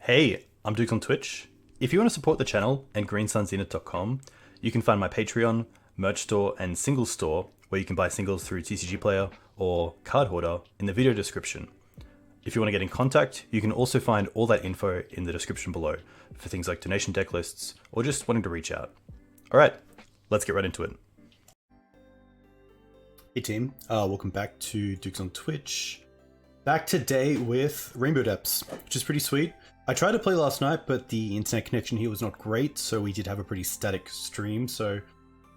Hey, I'm Duke on Twitch. If you want to support the channel and greensunzenith.com, you can find my Patreon, merch store, and singles store where you can buy singles through TCG Player or Card Hoarder in the video description. If you want to get in contact, you can also find all that info in the description below for things like donation deck lists or just wanting to reach out. Alright, let's get right into it. Hey team, welcome back to Dukes on Twitch. Back today with Rainbow Depths, which is pretty sweet. I tried to play last night, but the internet connection here was not great, so we did have a pretty static stream, so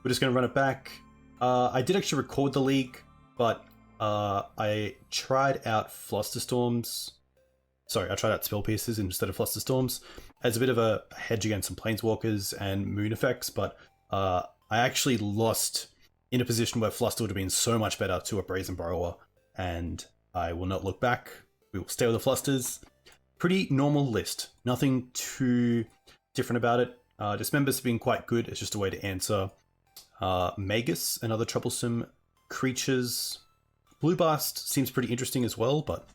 we're just going to run it back. I did actually record the league, but I tried out Flusterstorms. Sorry, I tried out Spell Pierces instead of Flusterstorms as a bit of a hedge against some Planeswalkers and Moon effects, but I actually lost in a position where Fluster would have been so much better to a Brazen Borrower, and I will not look back. We will stay with the Flusters. Pretty normal list. Nothing too different about it. Dismembers have been quite good. It's just a way to answer Magus and other troublesome creatures. Blue Blast seems pretty interesting as well, but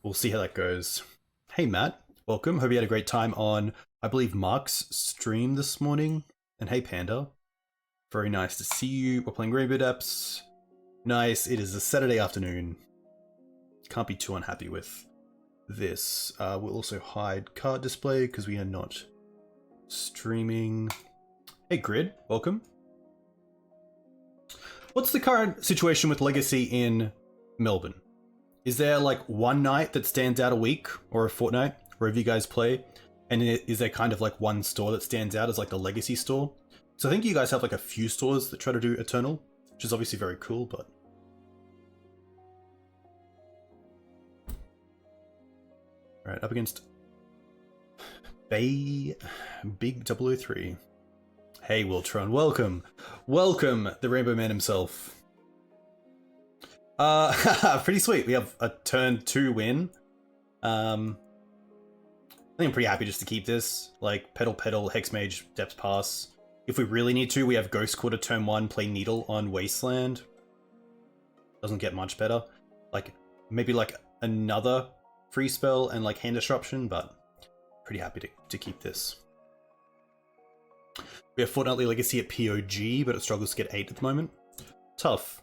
we'll see how that goes. Hey Matt, welcome. Hope you had a great time on, I believe, Mark's stream this morning. And hey Panda, very nice to see you. We're playing Rainbow Depths. Nice. It is a Saturday afternoon. Can't be too unhappy with this. We'll also hide card display because we are not streaming. Hey Grid, welcome. What's the current situation with Legacy in Melbourne? Is there like one night that stands out a week or a fortnight wherever you guys play? And is there kind of like one store that stands out as like the Legacy store? So I think you guys have like a few stores that try to do Eternal, which is obviously very cool, but... Alright, up against Big 003. Hey Wiltron, welcome. Welcome, the Rainbow Man himself. Pretty sweet. We have a turn 2 win. I think I'm pretty happy just to keep this. Like, Petal, Hexmage, Depth Pass. If we really need to, we have Ghost Quarter turn 1, play Needle on Wasteland. Doesn't get much better. Like, maybe like another free spell and like hand disruption, but pretty happy to keep this. We have Fortnightly Legacy at POG, but it struggles to get 8 at the moment. Tough.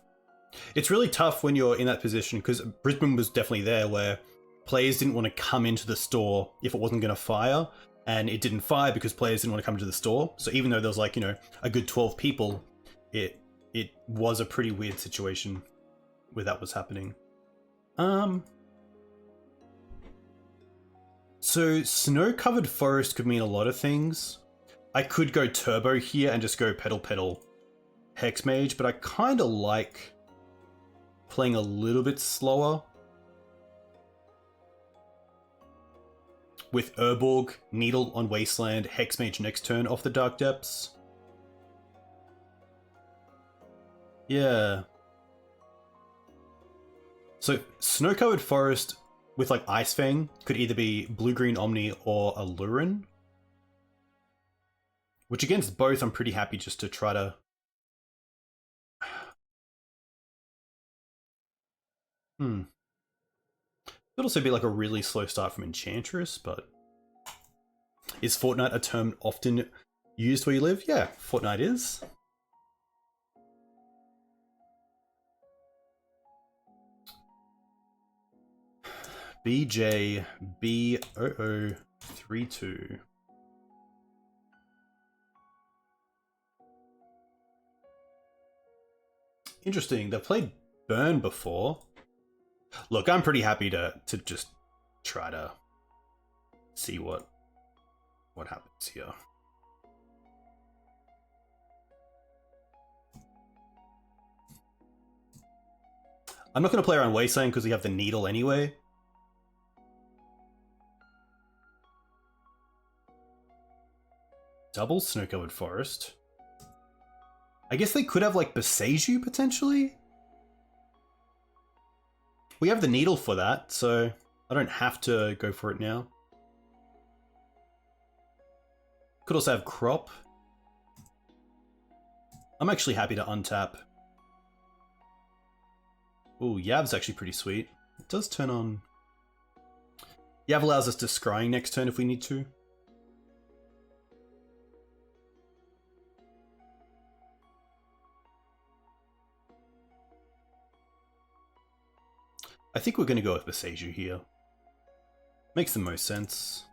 It's really tough when you're in that position, because Brisbane was definitely there where players didn't want to come into the store if it wasn't going to fire, and it didn't fire because players didn't want to come into the store. So even though there was like, you know, a good 12 people, it was a pretty weird situation where that was happening. So snow-covered forest could mean a lot of things. I could go turbo here and just go Petal, Hexmage, but I kind of like playing a little bit slower. With Urborg, Needle on Wasteland, Hexmage next turn off the Dark Depths. Yeah. So snow-covered forest with like Ice Fang could either be Blue-Green Omni or a Lurin. Which against both, I'm pretty happy just to try to... Could also be like a really slow start from Enchantress, but... Is Fortnite a term often used where you live? Yeah, Fortnite is. BJB0032. Interesting. They've played Burn before. Look, I'm pretty happy to just try to see what happens here. I'm not going to play around Wasteland because we have the Needle anyway. Double Snow-Covered Forest. I guess they could have like Beseiju potentially. We have the Needle for that, so I don't have to go for it now. Could also have Crop. I'm actually happy to untap. Ooh, Yav's actually pretty sweet. It does turn on... Yav allows us to scrying next turn if we need to. I think we're going to go with Boseiju here. Makes the most sense.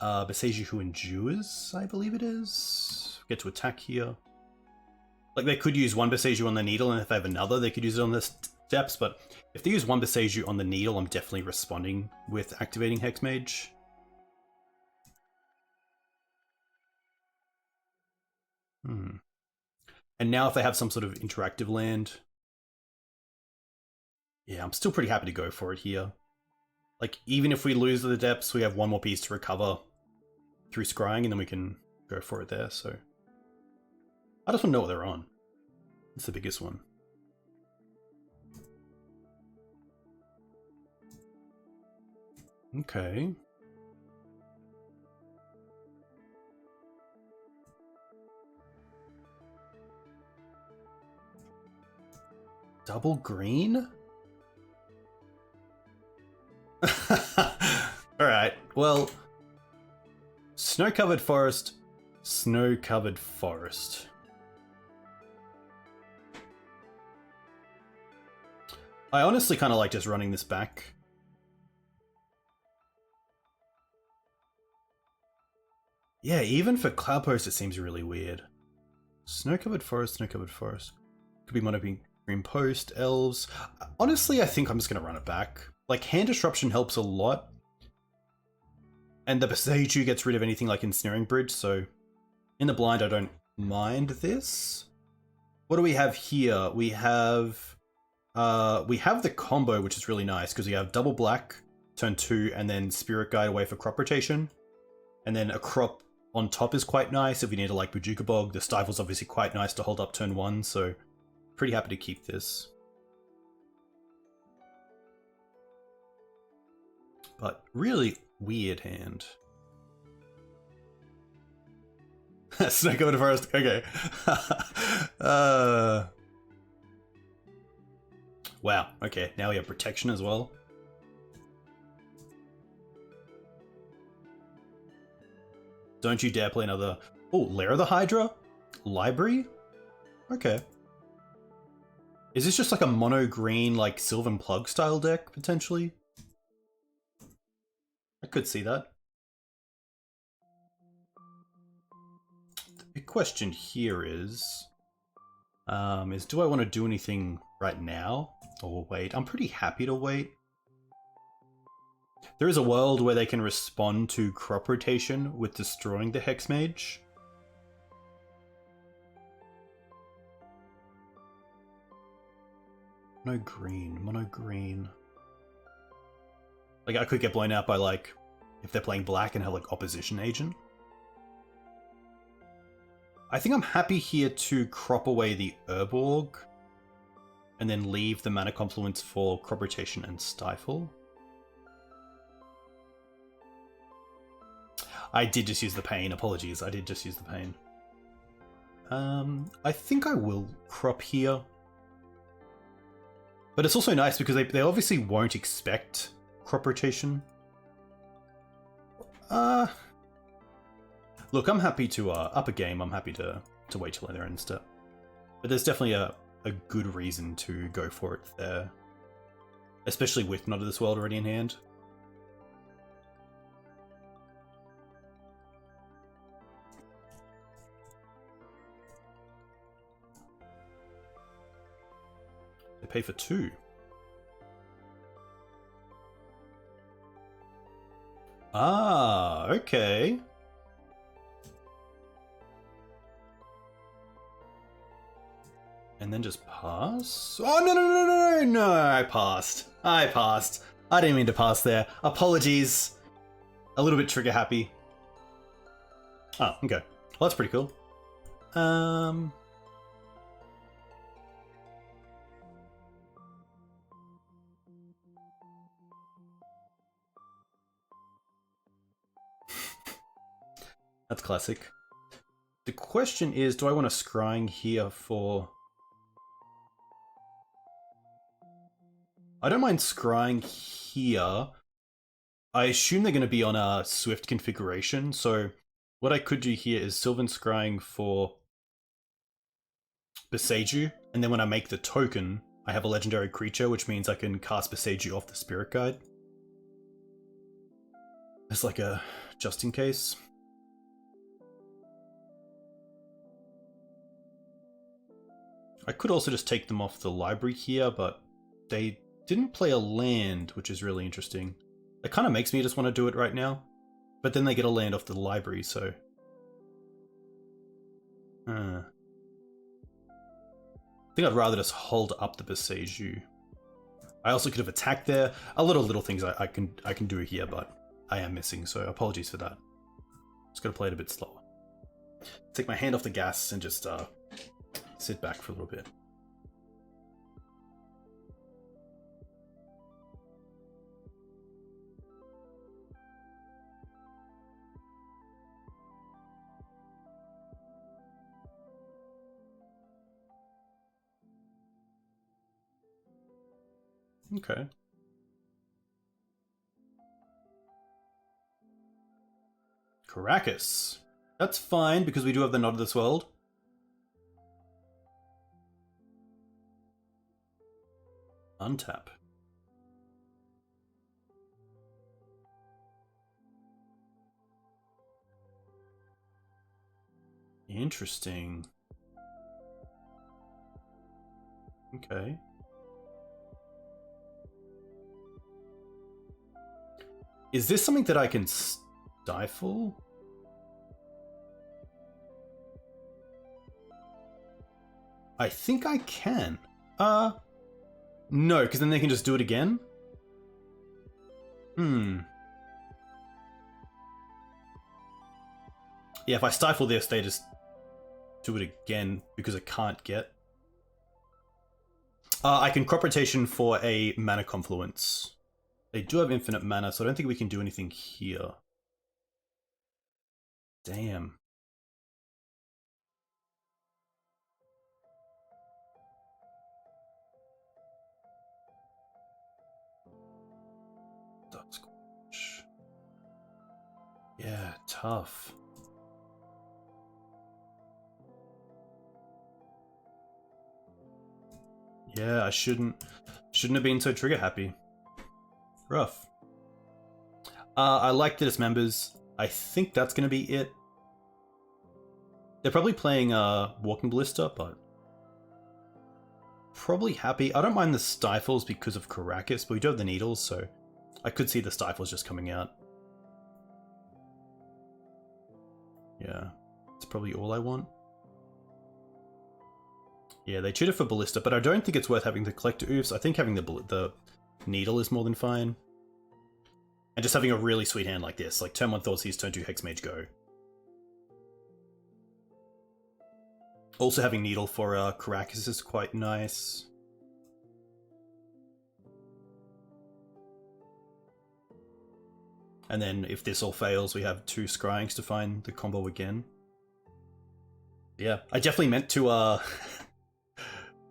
Boseiju who endures, I believe it is. Get to attack here. Like, they could use one Boseiju on the needle, and if they have another, they could use it on the steps, but if they use one Boseiju on the needle, I'm definitely responding with activating Hexmage. And now if they have some sort of interactive land... Yeah, I'm still pretty happy to go for it here. Like, even if we lose the depths, we have one more piece to recover through scrying, and then we can go for it there, so... I just want to know what they're on. That's the biggest one. Okay. Double green? Alright, well... Snow-covered forest. Snow-covered forest. I honestly kind of like just running this back. Yeah, even for Cloudpost it seems really weird. Snow-covered forest, snow-covered forest. Could be mono green post, elves. Honestly, I think I'm just going to run it back. Like, hand disruption helps a lot. And the Boseiju gets rid of anything like Ensnaring Bridge, so... In the blind, I don't mind this. What do we have here? We have the combo, which is really nice, because we have double black, turn 2, and then Spirit Guide away for crop rotation. And then a crop on top is quite nice if we need to like Bojuka Bog. The Stifle's obviously quite nice to hold up turn 1, so pretty happy to keep this. But really weird hand. Snake over the forest. Okay. Wow. Okay. Now we have protection as well. Don't you dare play another... Oh, Lair of the Hydra? Library? Okay. Is this just like a mono green, like Sylvan Plug style deck, potentially? I could see that. The big question here is do I want to do anything right now or wait? I'm pretty happy to wait. There is a world where they can respond to crop rotation with destroying the Hexmage. No green, mono green. Like, I could get blown out by, like, if they're playing black and have, like, opposition agent. I think I'm happy here to crop away the Urborg and then leave the mana confluence for crop rotation and stifle. I did just use the pain. Apologies, I did just use the pain. I think I will crop here. But it's also nice because they obviously won't expect crop rotation. Look, I'm happy to up a game. I'm happy to wait till they're in step. But there's definitely a good reason to go for it there. Especially with Not of This World already in hand. They pay for 2. Ah, okay. And then just pass? Oh, no, I passed. I didn't mean to pass there. Apologies. A little bit trigger happy. Oh, okay. Well, that's pretty cool. That's classic. The question is, do I want to scrying here for... I don't mind scrying here I assume they're going to be on a Swift configuration, so what I could do here is Sylvan Scrying for Beseiju, and then when I make the token, I have a legendary creature, which means I can cast Beseiju off the Spirit Guide. As like a just in case. I could also just take them off the library here, but they didn't play a land, which is really interesting. It kind of makes me just want to do it right now, but then they get a land off the library, so... I think I'd rather just hold up the Beseiju. I also could have attacked there. A little things I can do here, but I am missing, so apologies for that. Just gotta play it a bit slower. Take my hand off the gas and just sit back for a little bit. Okay. Caracas. That's fine, because we do have the Knot of this World. Untap. Interesting. Okay. Is this something that I can stifle? I think I can. No, because then they can just do it again? Yeah, if I stifle this, they just do it again because I can't get. I can crop rotation for a mana confluence. They do have infinite mana, so I don't think we can do anything here. Damn. Yeah, tough. Yeah, I shouldn't have been so trigger happy. Rough. I like the dismembers. I think that's gonna be it. They're probably playing Walking Ballista, but probably happy. I don't mind the stifles because of Caracas, but we do have the needles, so I could see the stifles just coming out. Yeah, it's probably all I want. Yeah, they cheated for Ballista, but I don't think it's worth having the Collector Oofs. I think having the Needle is more than fine. And just having a really sweet hand like this, like turn 1 Thoughtseize, turn 2 Hexmage, go. Also having Needle for Caracas is quite nice. And then if this all fails, we have 2 Scryings to find the combo again. Yeah, I definitely meant to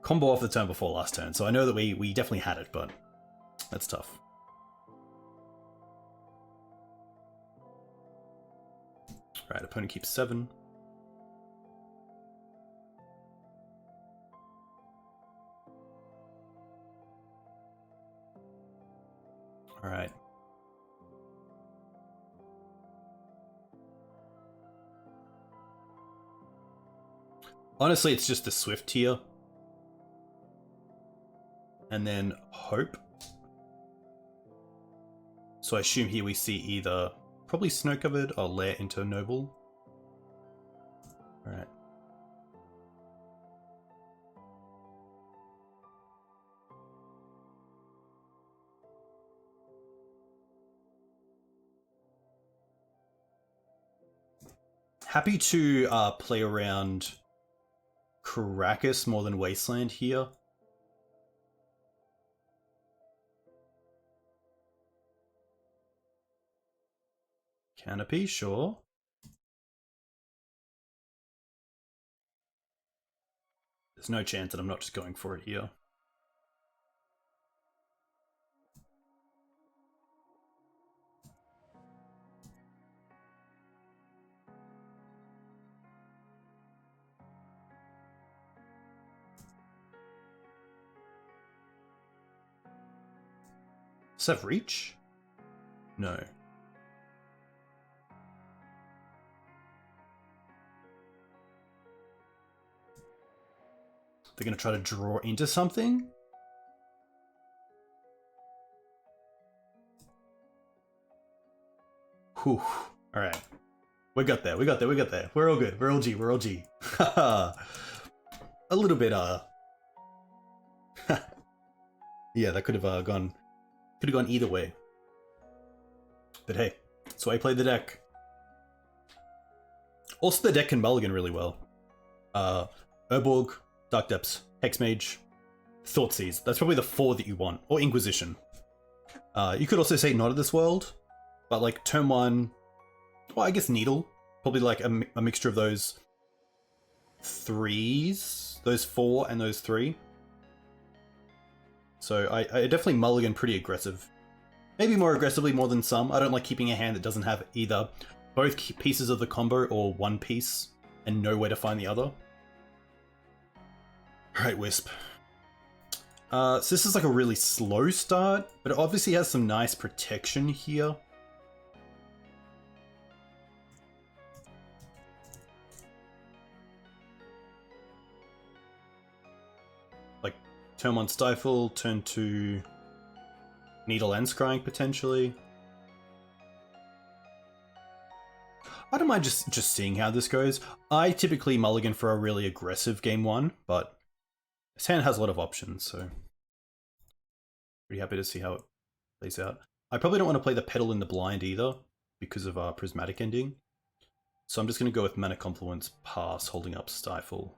combo off the turn before last turn, so I know that we definitely had it, but that's tough. Alright, opponent keeps 7. Alright. Honestly, it's just the Swift here. And then Hope. So I assume here we see either probably Snow Covered or Lair into Noble. Alright. Happy to play around Caracas more than Wasteland here. Canopy, sure. There's no chance that I'm not just going for it here. Does that have reach? No. They're going to try to draw into something? Whew. Alright. We got there, we got there, we got there. We're all good. We're all G, we're all G. Haha. A little bit, yeah, that could have gone either way. But hey, that's why I played the deck. Also, the deck can mulligan really well. Urborg, Dark Depths, Hexmage, Thoughtseize. That's probably the 4 that you want. Or Inquisition. You could also say Not of This World, but like turn 1, well, I guess Needle. Probably like a mixture of those 3s, those 4 and those 3. So I definitely mulligan pretty aggressive. Maybe more aggressively more than some. I don't like keeping a hand that doesn't have either both pieces of the combo or one piece and nowhere to find the other. Alright, Wisp. So this is like a really slow start, but it obviously has some nice protection here. Like, turn 1 Stifle, turn 2 Needle and Scrying potentially. I don't mind just seeing how this goes. I typically mulligan for a really aggressive game 1, but this hand has a lot of options, so pretty happy to see how it plays out. I probably don't want to play the Petal in the Blind either because of our Prismatic Ending. So I'm just going to go with Mana Confluence, pass, holding up Stifle.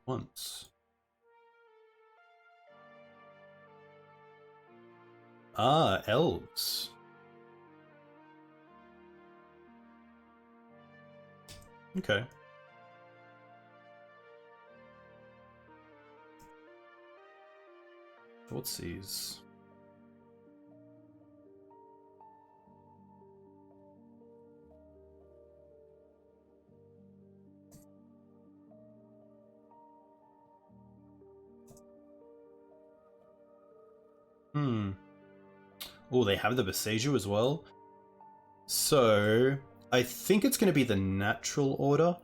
Once. Ah, Elves. Okay. Thoughtseize. Oh, they have the Boseiju as well. So, I think it's going to be the natural order.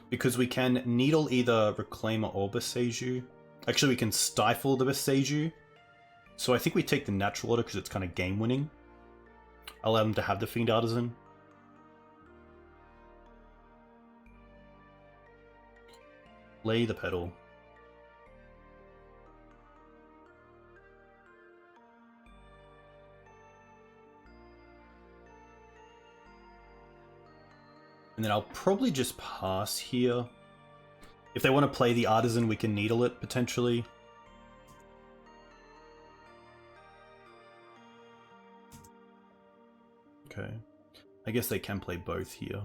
Because we can Needle either Reclaimer or Boseiju. Actually, we can Stifle the Boseiju. So I think we take the natural order because it's kind of game winning. Allow them to have the Fiend Artisan. Lay the Petal. And then I'll probably just pass here. If they want to play the Artisan, we can Needle it, potentially. Okay. I guess they can play both here.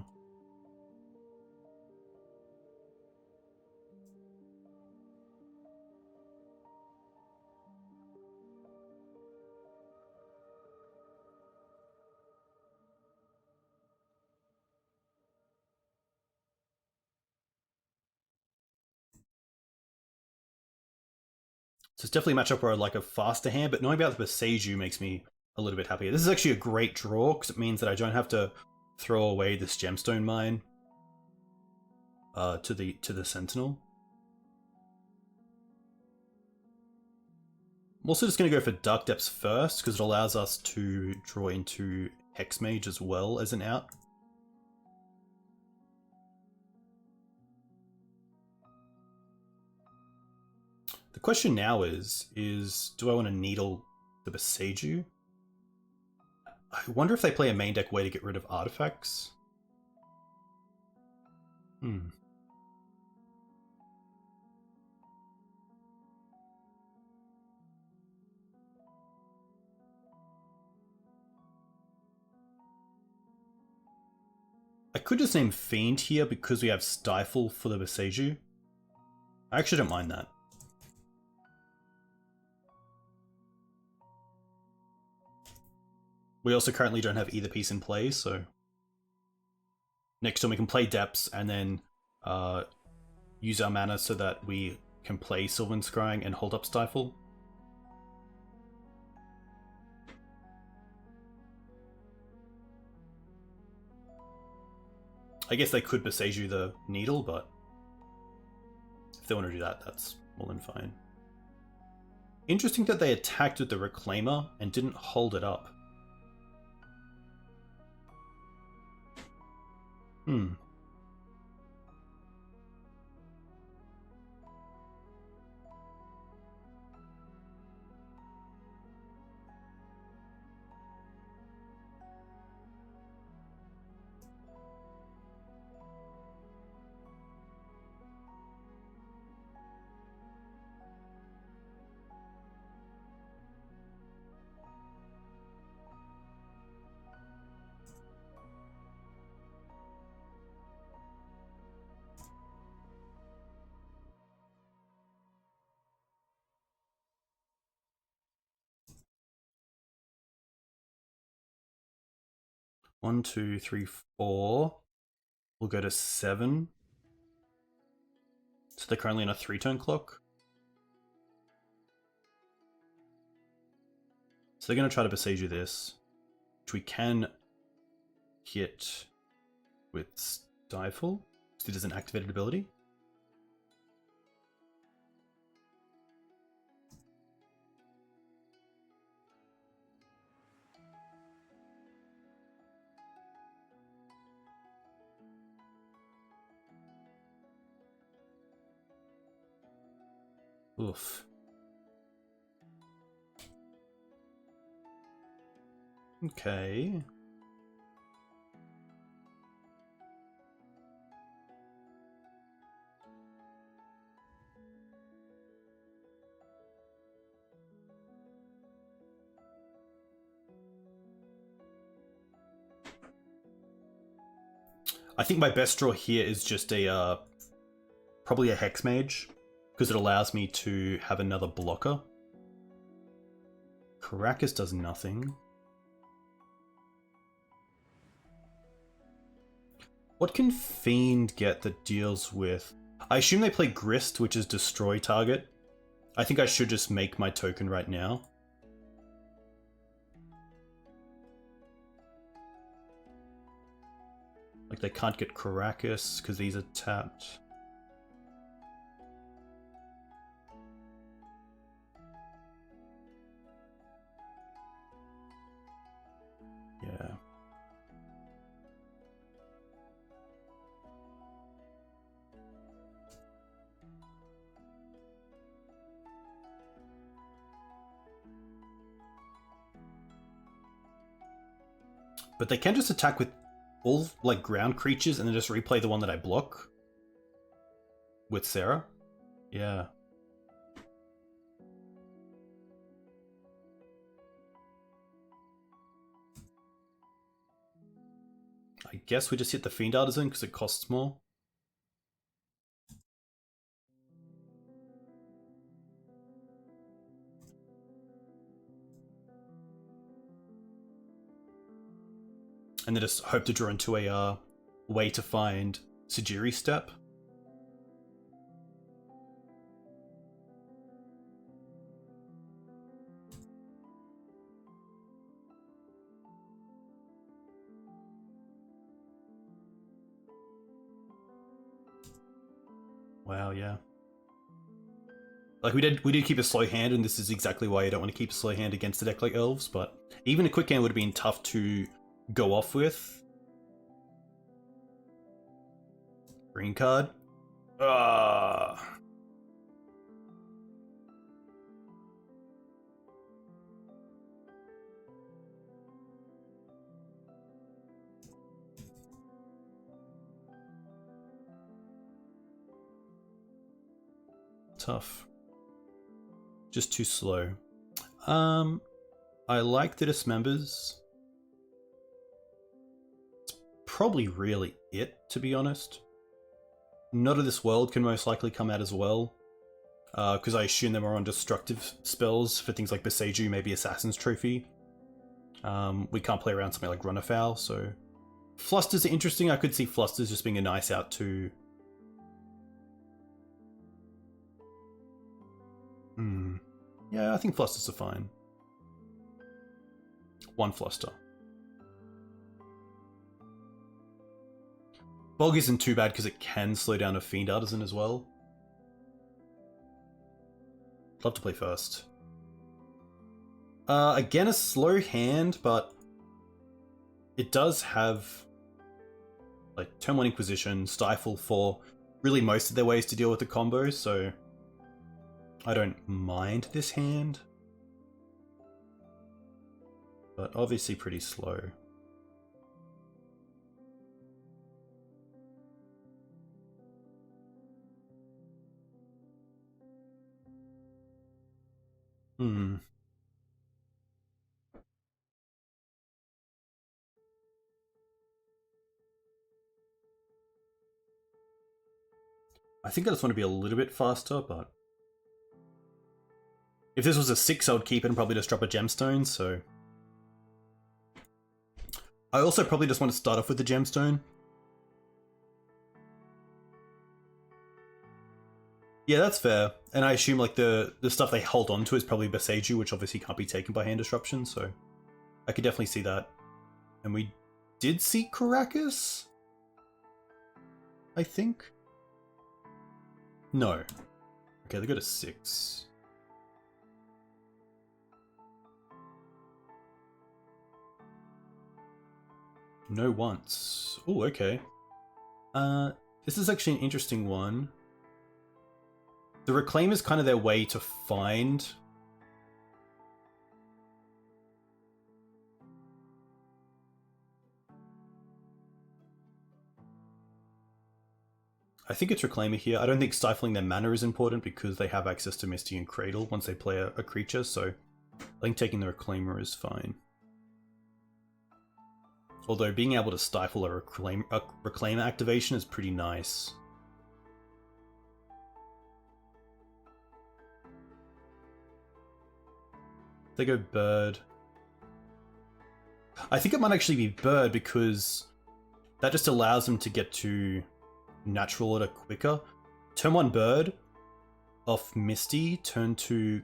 So it's definitely a matchup where I'd like a faster hand, but knowing about the Boseiju makes me a little bit happier. This is actually a great draw, because it means that I don't have to throw away this Gemstone Mine to the Sentinel. I'm also just going to go for Dark Depths first, because it allows us to draw into Hexmage as well as an out. The question now is do I want to Needle the Boseiju? I wonder if they play a main deck way to get rid of artifacts. I could just name Fiend here because we have Stifle for the Boseiju. I actually don't mind that. We also currently don't have either piece in play, so next turn we can play Depths and then use our mana so that we can play Sylvan Scrying and hold up Stifle. I guess they could Boseiju the Needle, but if they want to do that, that's more than fine. Interesting that they attacked with the Reclaimer and didn't hold it up. One, two, three, four. We'll go to 7. So they're currently on a 3-turn clock. So they're going to try to Boseiju this, which we can hit with Stifle, because it is an activated ability. Oof. Okay. I think my best draw here is just a probably a Hex Mage, because it allows me to have another blocker. Caracas does nothing. What can Fiend get that deals with... I assume they play Grist, which is destroy target. I think I should just make my token right now. Like, they can't get Caracas because these are tapped. Yeah. But they can just attack with all, like, ground creatures and then just replay the one that I block. With Sarah. Yeah. I guess we just hit the Fiend Artisan because it costs more. And then just hope to draw into a way to find Sejiri Step. Wow, yeah. Like, we did keep a slow hand, and this is exactly why you don't want to keep a slow hand against a deck like Elves, but even a quick hand would have been tough to go off with. Green card. Tough. Just too slow. I like the Dismembers. It's probably really it, to be honest. Not of This World can most likely come out as well, because I assume them are on destructive spells for things like Boseiju, maybe Assassin's Trophy. We can't play around something like Run Afoul, so Flusters are interesting. I could see Flusters just being a nice out too. Yeah, I think Flusters are fine. One Fluster. Bog isn't too bad because it can slow down a Fiend Artisan as well. Love to play first. Again, a slow hand, but it does have like turn 1 Inquisition, Stifle for really most of their ways to deal with the combo, so I don't mind this hand. But obviously pretty slow. I think I just want to be a little bit faster, but if this was a 6, I would keep it and probably just drop a gemstone, so I also probably just want to start off with the gemstone. Yeah, that's fair. And I assume like the stuff they hold on to is probably Boseiju, which obviously can't be taken by hand disruption, so I could definitely see that. And we did see Caracas? I think? No. Okay, they go to 6. No once. Oh, okay. This is actually an interesting one. The Reclaim is kind of their way to find... I think it's Reclaimer here. I don't think stifling their mana is important because they have access to Misty and Cradle once they play a creature, so I think taking the Reclaimer is fine. Although being able to stifle a Reclaimer activation is pretty nice. They go Bird. I think it might actually be Bird because that just allows them to get to Natural Order quicker. Turn 1 Bird off Misty, turn 2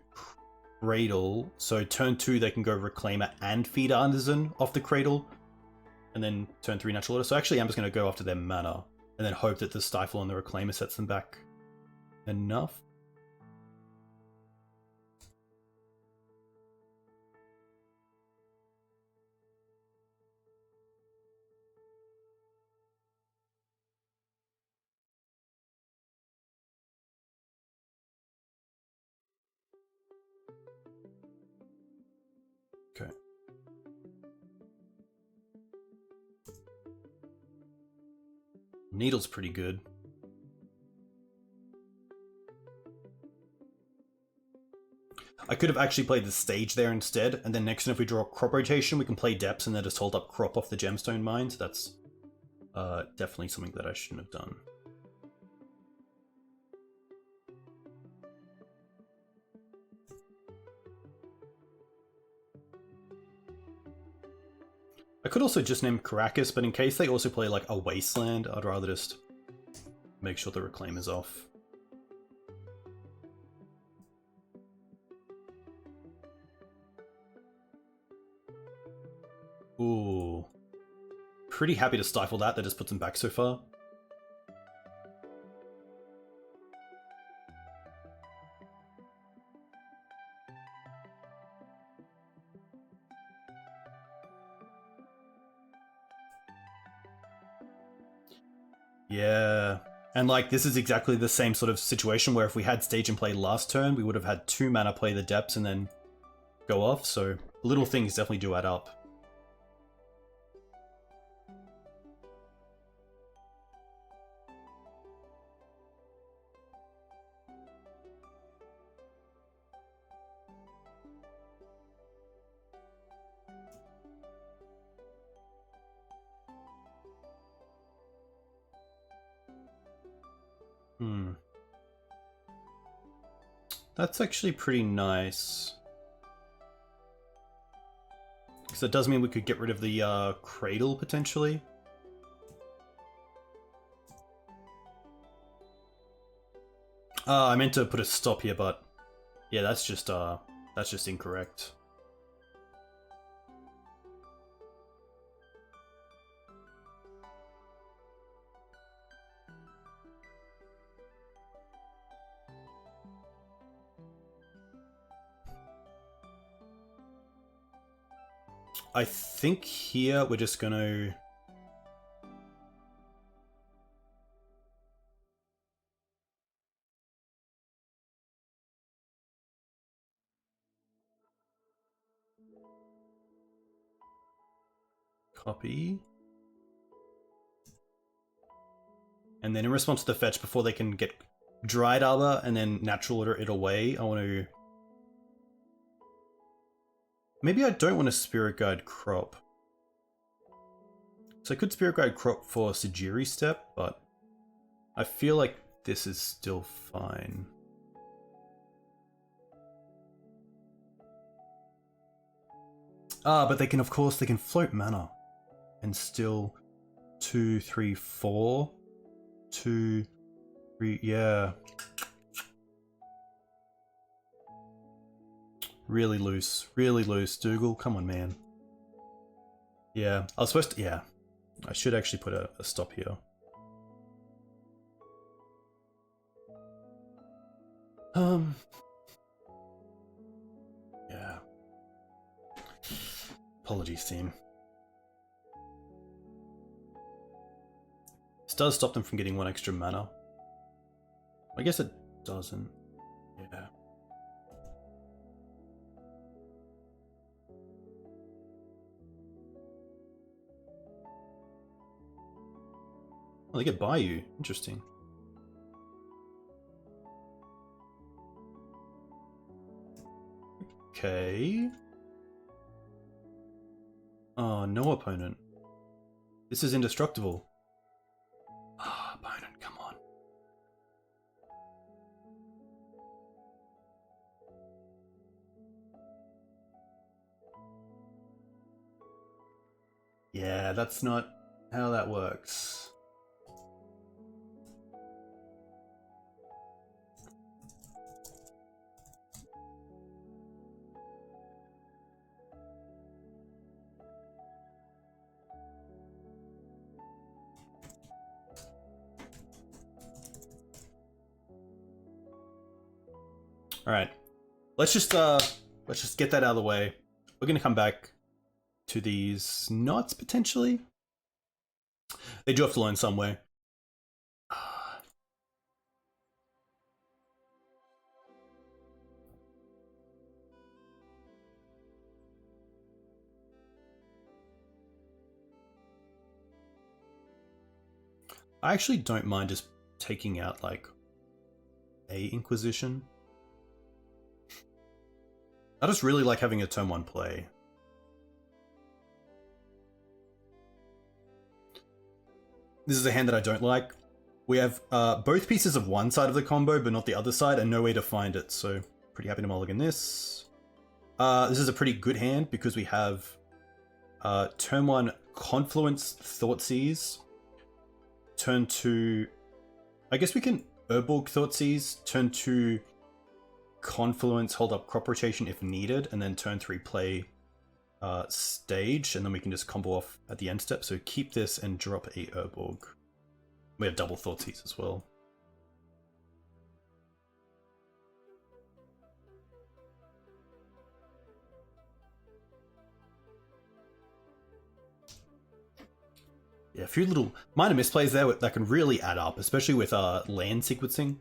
Cradle. So turn 2 they can go Reclaimer and Feed Artisan off the Cradle. And then turn 3 Natural Order. So actually I'm just going to go after their mana and then hope that the Stifle on the Reclaimer sets them back enough. Okay. Needle's pretty good. I could have actually played the stage there instead, and then next turn if we draw crop rotation, we can play depths and then just hold up crop off the gemstone mines. That's definitely something that I shouldn't have done. I could also just name Caracas, but in case they also play like a Wasteland, I'd rather just make sure the Reclaim is off. Ooh. Pretty happy to stifle that. That just puts them back so far. Yeah. And like, this is exactly the same sort of situation where if we had stage and play last turn, we would have had 2 mana play the depths and then go off. So little things definitely do add up. That's actually pretty nice. Because that does mean we could get rid of the Cradle, potentially. I meant to put a stop here, but yeah, that's just incorrect. I think here we're just gonna... Copy. And then in response to the fetch, before they can get Dried Arbor and then Natural Order it away, I want to... Maybe I don't want a Spirit Guide Crop. So I could Spirit Guide Crop for Sejiri Step, but I feel like this is still fine. Ah, but they can, of course, they can float mana. And still 2, 3, 4. 2, 3, yeah. Really loose, Dougal, come on, man. Yeah, I was supposed to, yeah. I should actually put a stop here. Yeah. Apologies, team. This does stop them from getting 1 extra mana. I guess it doesn't. Yeah. Oh, they get Bayou. Interesting. Okay. Oh, no opponent. This is indestructible. Ah, opponent, come on. Yeah, that's not how that works. All right, let's just get that out of the way. We're gonna come back to these knots potentially. They do have to learn some way. I actually don't mind just taking out like a Inquisition. I just really like having a turn 1 play. This is a hand that I don't like. We have both pieces of one side of the combo, but not the other side, and no way to find it, so pretty happy to mulligan this. This is a pretty good hand because we have turn 1 Confluence Thoughtseize. Turn 2... I guess we can Urborg Thoughtseize. Turn 2 Confluence, hold up Crop Rotation if needed, and then turn 3 play Stage, and then we can just combo off at the end step. So keep this and drop a Urborg. We have double Thoughtseize as well. Yeah, a few little minor misplays there that can really add up, especially with land sequencing.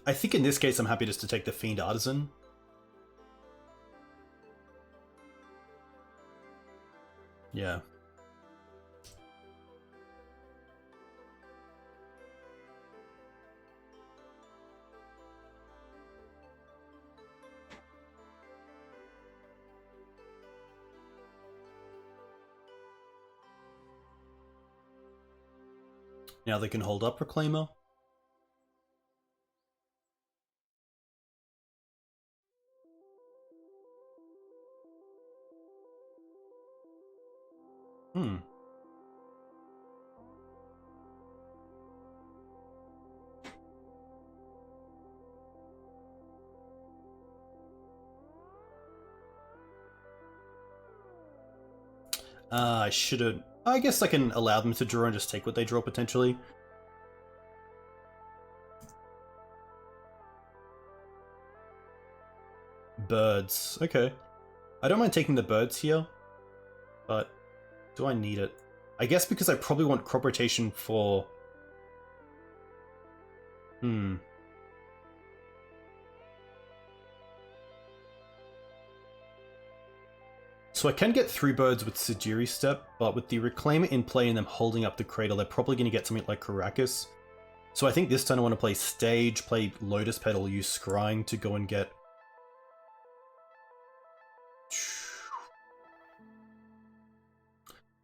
I think in this case I'm happy just to take the Fiend Artisan. Yeah. Now they can hold up Reclaimer. I should've... I guess I can allow them to draw and just take what they draw, potentially. Birds. Okay. I don't mind taking the birds here, but do I need it? I guess because I probably want crop rotation for... So I can get 3 birds with Sajiri Step, but with the Reclaimer in play and them holding up the cradle, they're probably going to get something like Caracas. So I think this turn I want to play Stage, play Lotus Petal, use Scrying to go and get...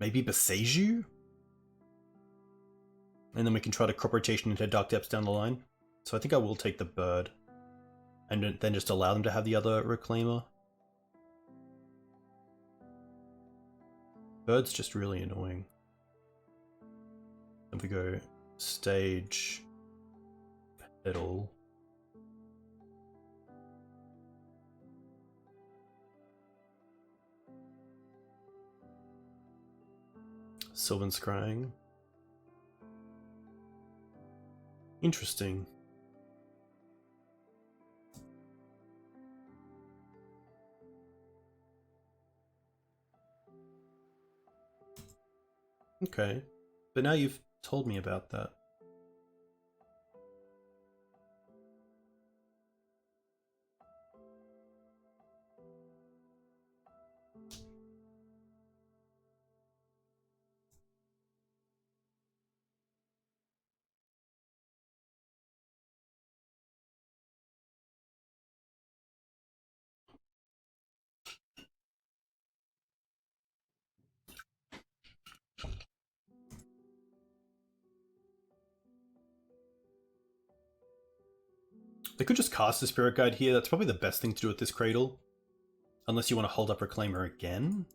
maybe Beseiju? And then we can try to crop rotation into Dark Depths down the line. So I think I will take the bird. And then just allow them to have the other Reclaimer. Bird's just really annoying. If we go Stage, Petal. Sylvan Scrying. Interesting. Okay, but now you've told me about that. They could just cast the Spirit Guide here. That's probably the best thing to do with this Cradle. Unless you want to hold up Reclaimer again.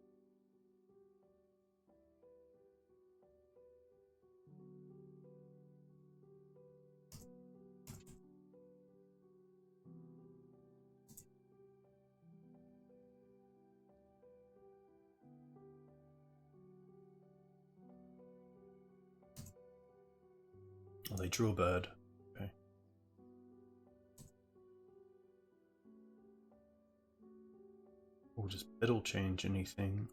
Oh, they drew a bird. Okay. Or just Petal change anything.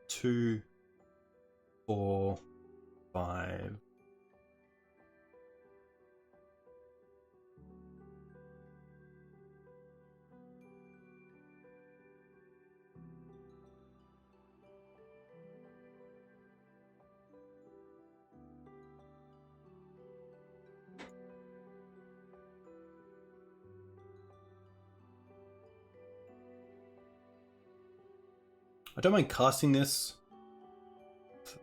Two, 4, 5. I don't mind casting this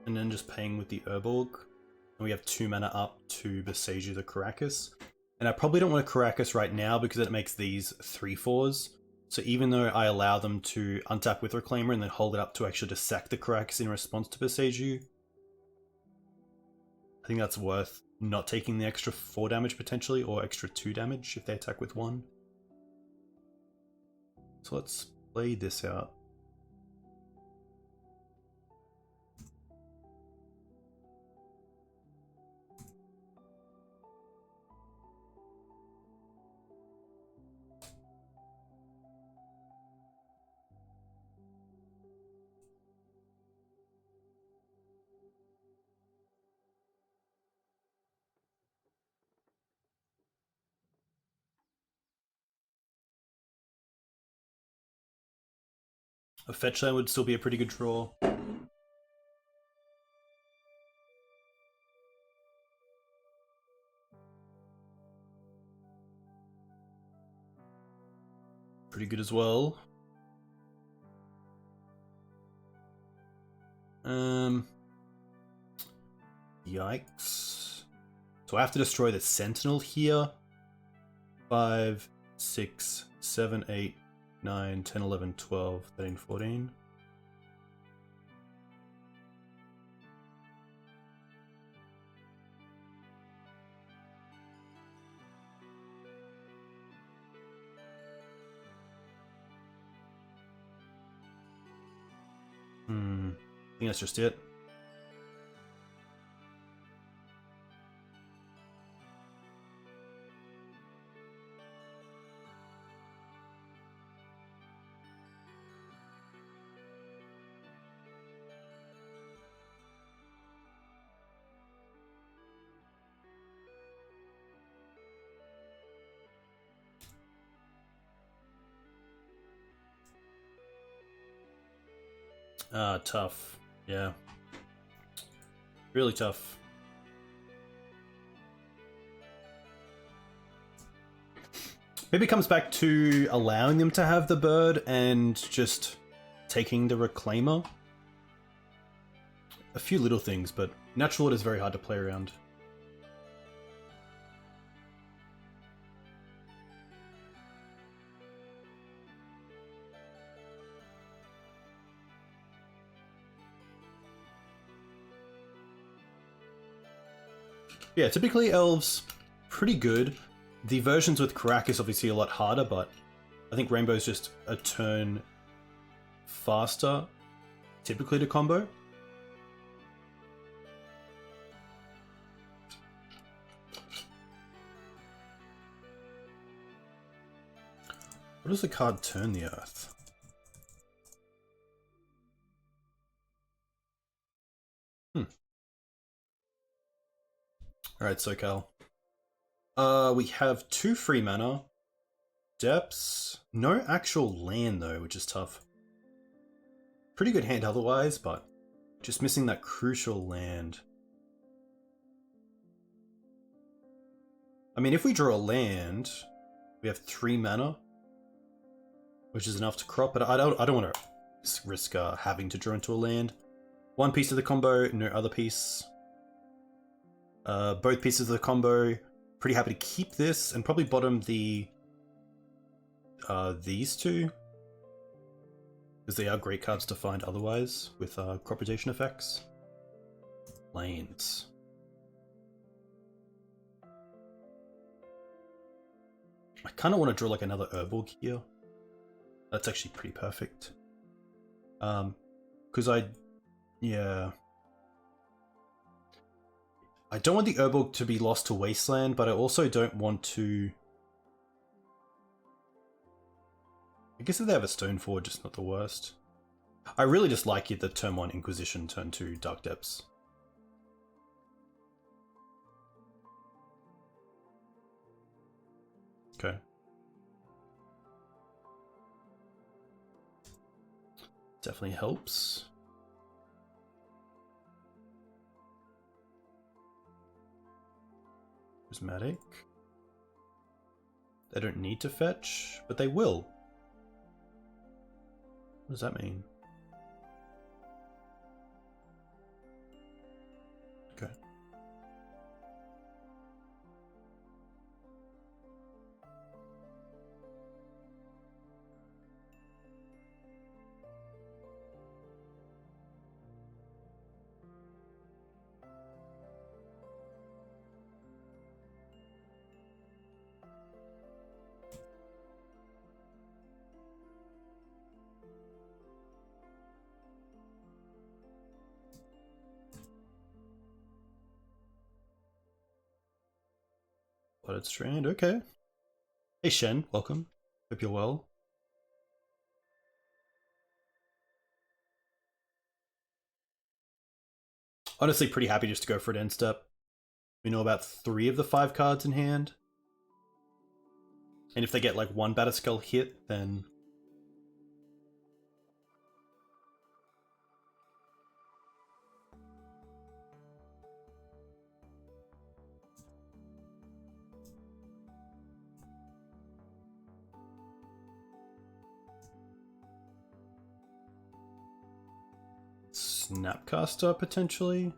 and then just paying with the Urborg. And we have 2 mana up to Beseiju the Caracas. And I probably don't want to Caracas right now because it makes these 3/4s. So even though I allow them to untap with Reclaimer and then hold it up to actually just sack the Caracas in response to Beseiju, I think that's worth not taking the extra 4 damage potentially, or extra 2 damage if they attack with 1. So let's play this out. A fetch land would still be a pretty good draw. pretty good as well. Yikes. So I have to destroy the Sentinel here. 5, 6, 7, 8, 9, 10, 11, 12, 13, 14. I think that's just it. Tough. Yeah. Really tough. Maybe it comes back to allowing them to have the bird and just taking the Reclaimer. A few little things, but natural order is very hard to play around. Yeah, typically Elves, pretty good. The versions with Crack is obviously a lot harder, but I think Rainbow's just a turn faster, typically to combo. What does the card turn the Earth? Alright, SoCal. We have 2 free mana. Depths. No actual land though, which is tough. Pretty good hand otherwise, but just missing that crucial land. I mean, if we draw a land, we have 3 mana, which is enough to crop, but I don't want to risk having to draw into a land. 1 piece of the combo, no other piece. Both pieces of the combo. Pretty happy to keep this and probably bottom the these 2, because they are great cards to find otherwise with crop rotation effects. Lanes. I kind of want to draw like another Urborg here. That's actually pretty perfect. Because yeah. I don't want the Urborg to be lost to Wasteland, but I also don't want to... I guess if they have a Stoneforge, it's not the worst. I really just like it that turn 1 Inquisition, turn 2 Dark Depths. Okay. Definitely helps. Prismatic. They don't need to fetch, but they will. What does that mean? Okay. Blooded Strand, okay. Hey Shen, welcome. Hope you're well. Honestly, pretty happy just to go for an end step. We know about 3 of the 5 cards in hand. And if they get like 1 Batterskull hit, then... Snapcaster, potentially?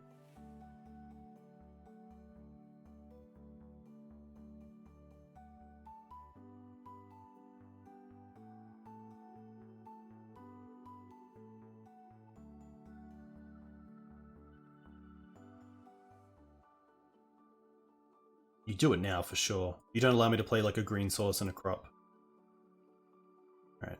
You do it now, for sure. You don't allow me to play like a green source and a crop. Alright.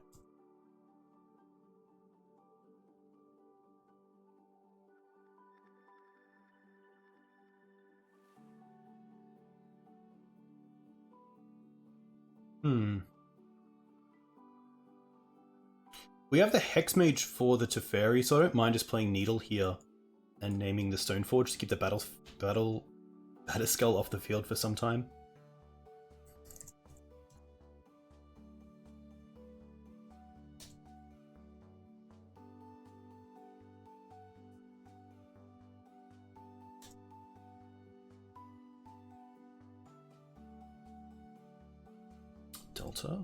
We have the Hexmage for the Teferi, so I don't mind just playing Needle here and naming the Stoneforge to keep the Batterskull off the field for some time. Delta.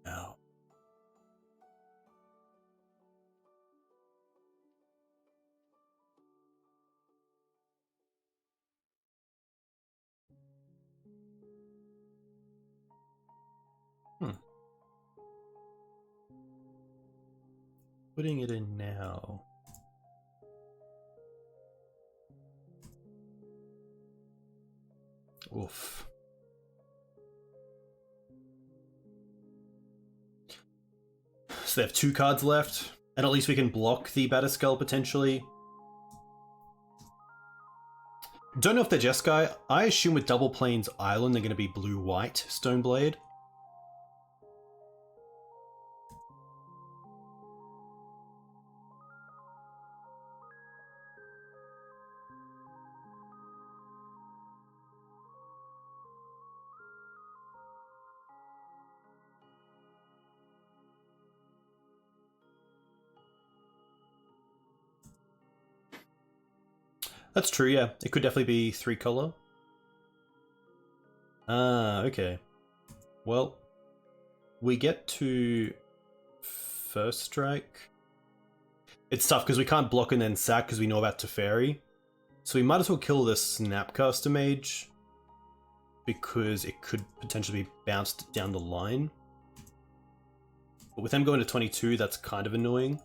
Ow. Putting it in now. Oof. So they have 2 cards left, and at least we can block the Batterskull potentially. Don't know if they're Jeskai. I assume with Double Plains Island they're going to be blue-white Stoneblade. That's true, yeah. It could definitely be 3 color. Ah, okay. Well, we get to first strike. It's tough because we can't block and then sack because we know about Teferi. So we might as well kill this Snapcaster Mage because it could potentially be bounced down the line. But with them going to 22, that's kind of annoying.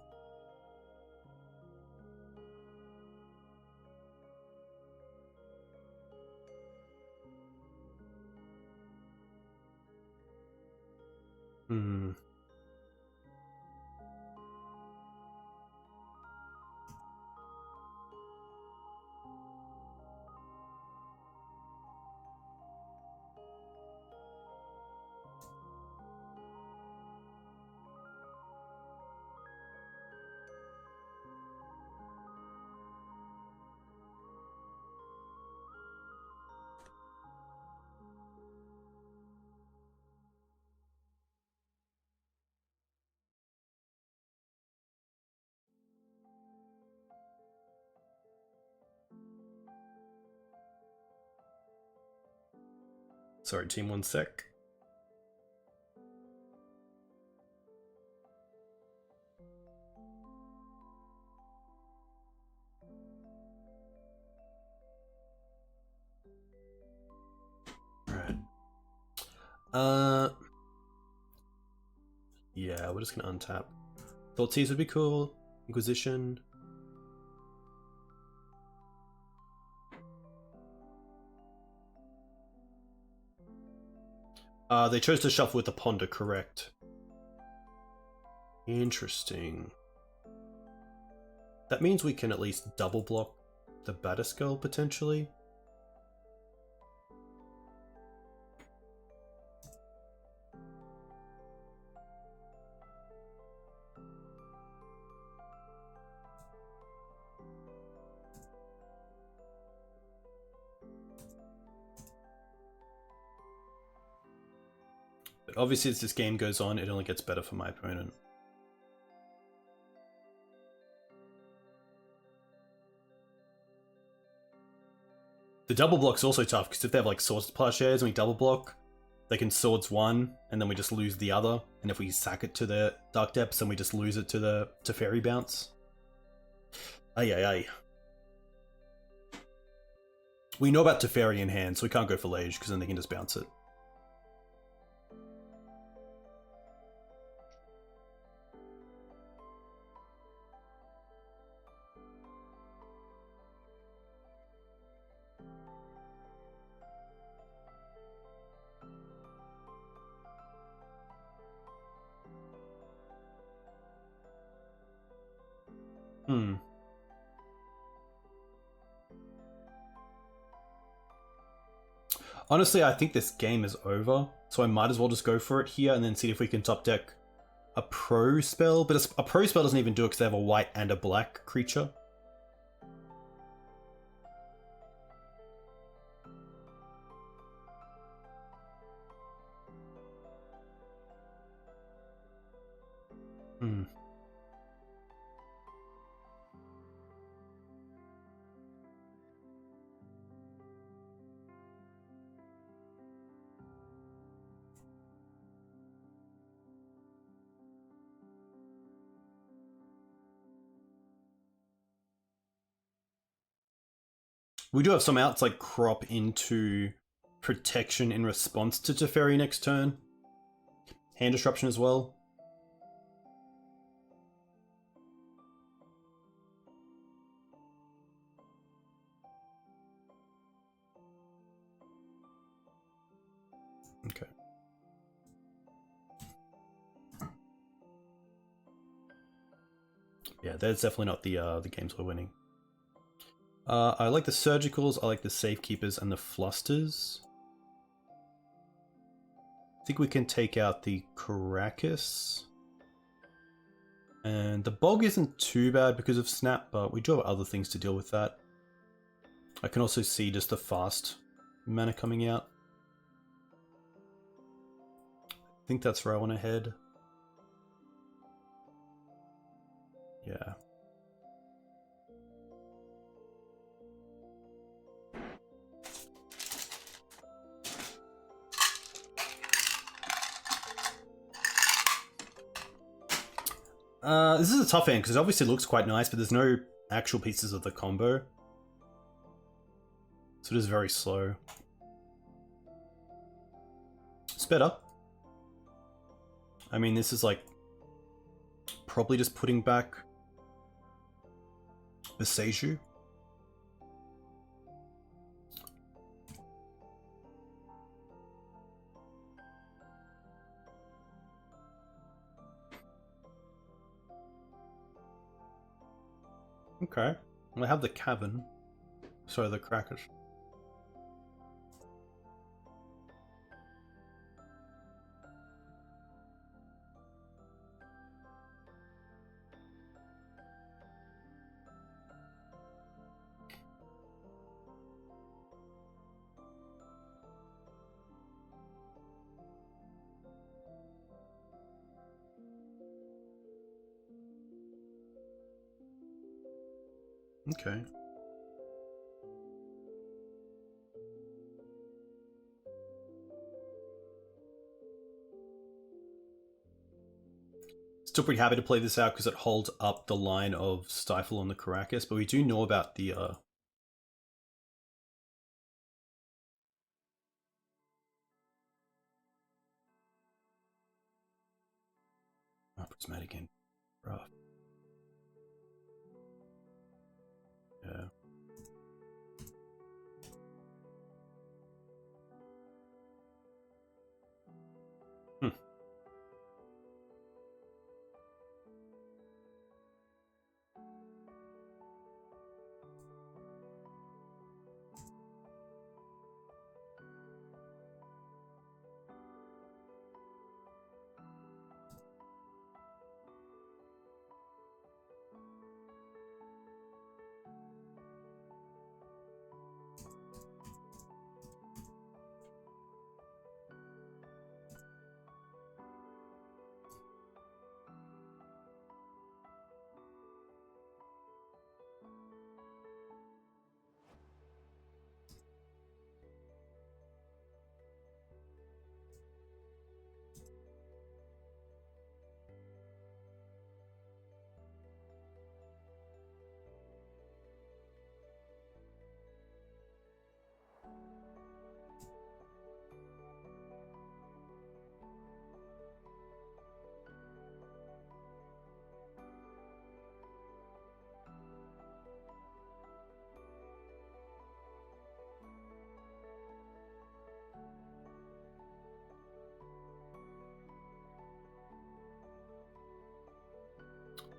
Sorry, team, 1 sec. Right. Yeah, we're just gonna untap. Thought Seize would be cool. Inquisition. They chose to shuffle with the Ponder, correct. Interesting. That means we can at least double block the Batterskull, potentially. Obviously, as this game goes on, it only gets better for my opponent. The double block's also tough, because if they have like Swords to Plowshares and we double block, they can Swords one, and then we just lose the other. And if we sack it to the Dark Depths, then we just lose it to the Fairy Bounce. Ay ay ay. We know about Teferi in hand, so we can't go for Lage, because then they can just bounce it. Honestly, I think this game is over, so I might as well just go for it here and then see if we can top deck a pro spell. But a pro spell doesn't even do it because they have a white and a black creature. We do have some outs like crop into protection in response to Teferi next turn. Hand disruption as well. Okay. Yeah, that's definitely not the games we're winning. I like the Surgicals, I like the Safekeepers, and the Flusters. I think we can take out the Caracas. And the Bog isn't too bad because of Snap, but we do have other things to deal with that. I can also see just the fast mana coming out. I think that's where I want to head. Yeah. This is a tough hand because it obviously looks quite nice, but there's no actual pieces of the combo. So it is very slow. It's better. I mean, this is like probably just putting back the Seiju. Okay. Well, I have the Cavern. Sorry, the Crackers. Okay. Still pretty happy to play this out because it holds up the line of Stifle on the Caracas, but we do know about the Prismatic and rough. Yeah.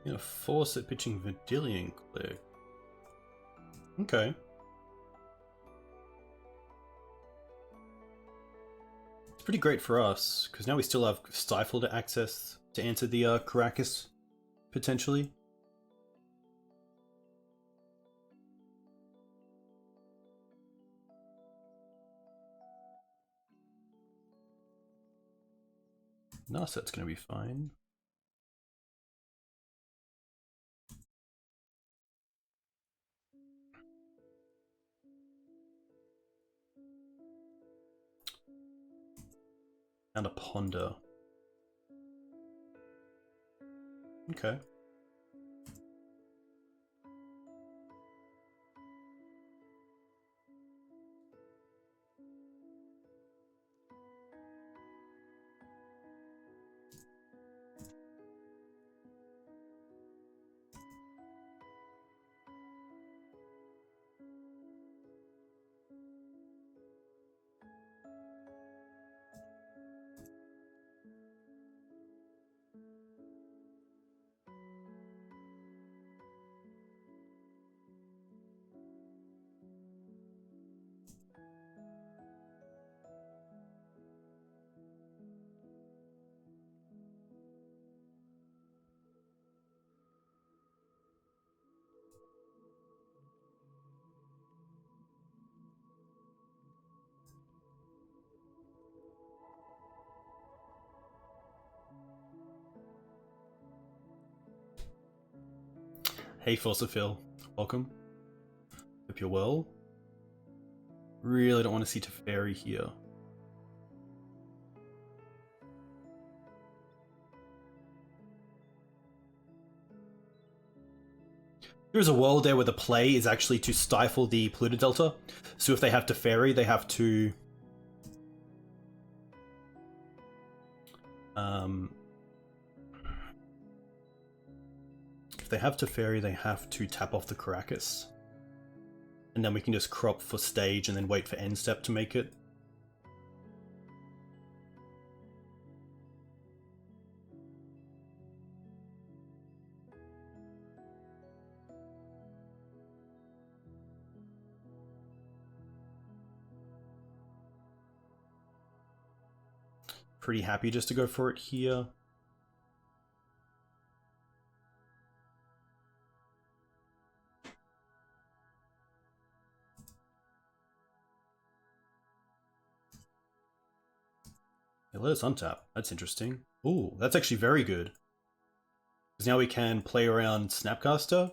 Gonna force it pitching Vidillion Click. Okay. It's pretty great for us, because now we still have Stifle to access to answer the Caracas, potentially. Narset's gonna be fine. And a Ponder. Okay. Hey Philosophill, welcome. Hope you're well. Really don't want to see Teferi here. There's a world there where the play is actually to stifle the Polluted Delta. So if they have Teferi, they have to... If they have Teferi, they have to tap off the Caracas. And then we can just crop for stage and then wait for end step to make it. Pretty happy just to go for it here. Yeah, let us untap. That's interesting. Ooh, that's actually very good. Because now we can play around Snapcaster.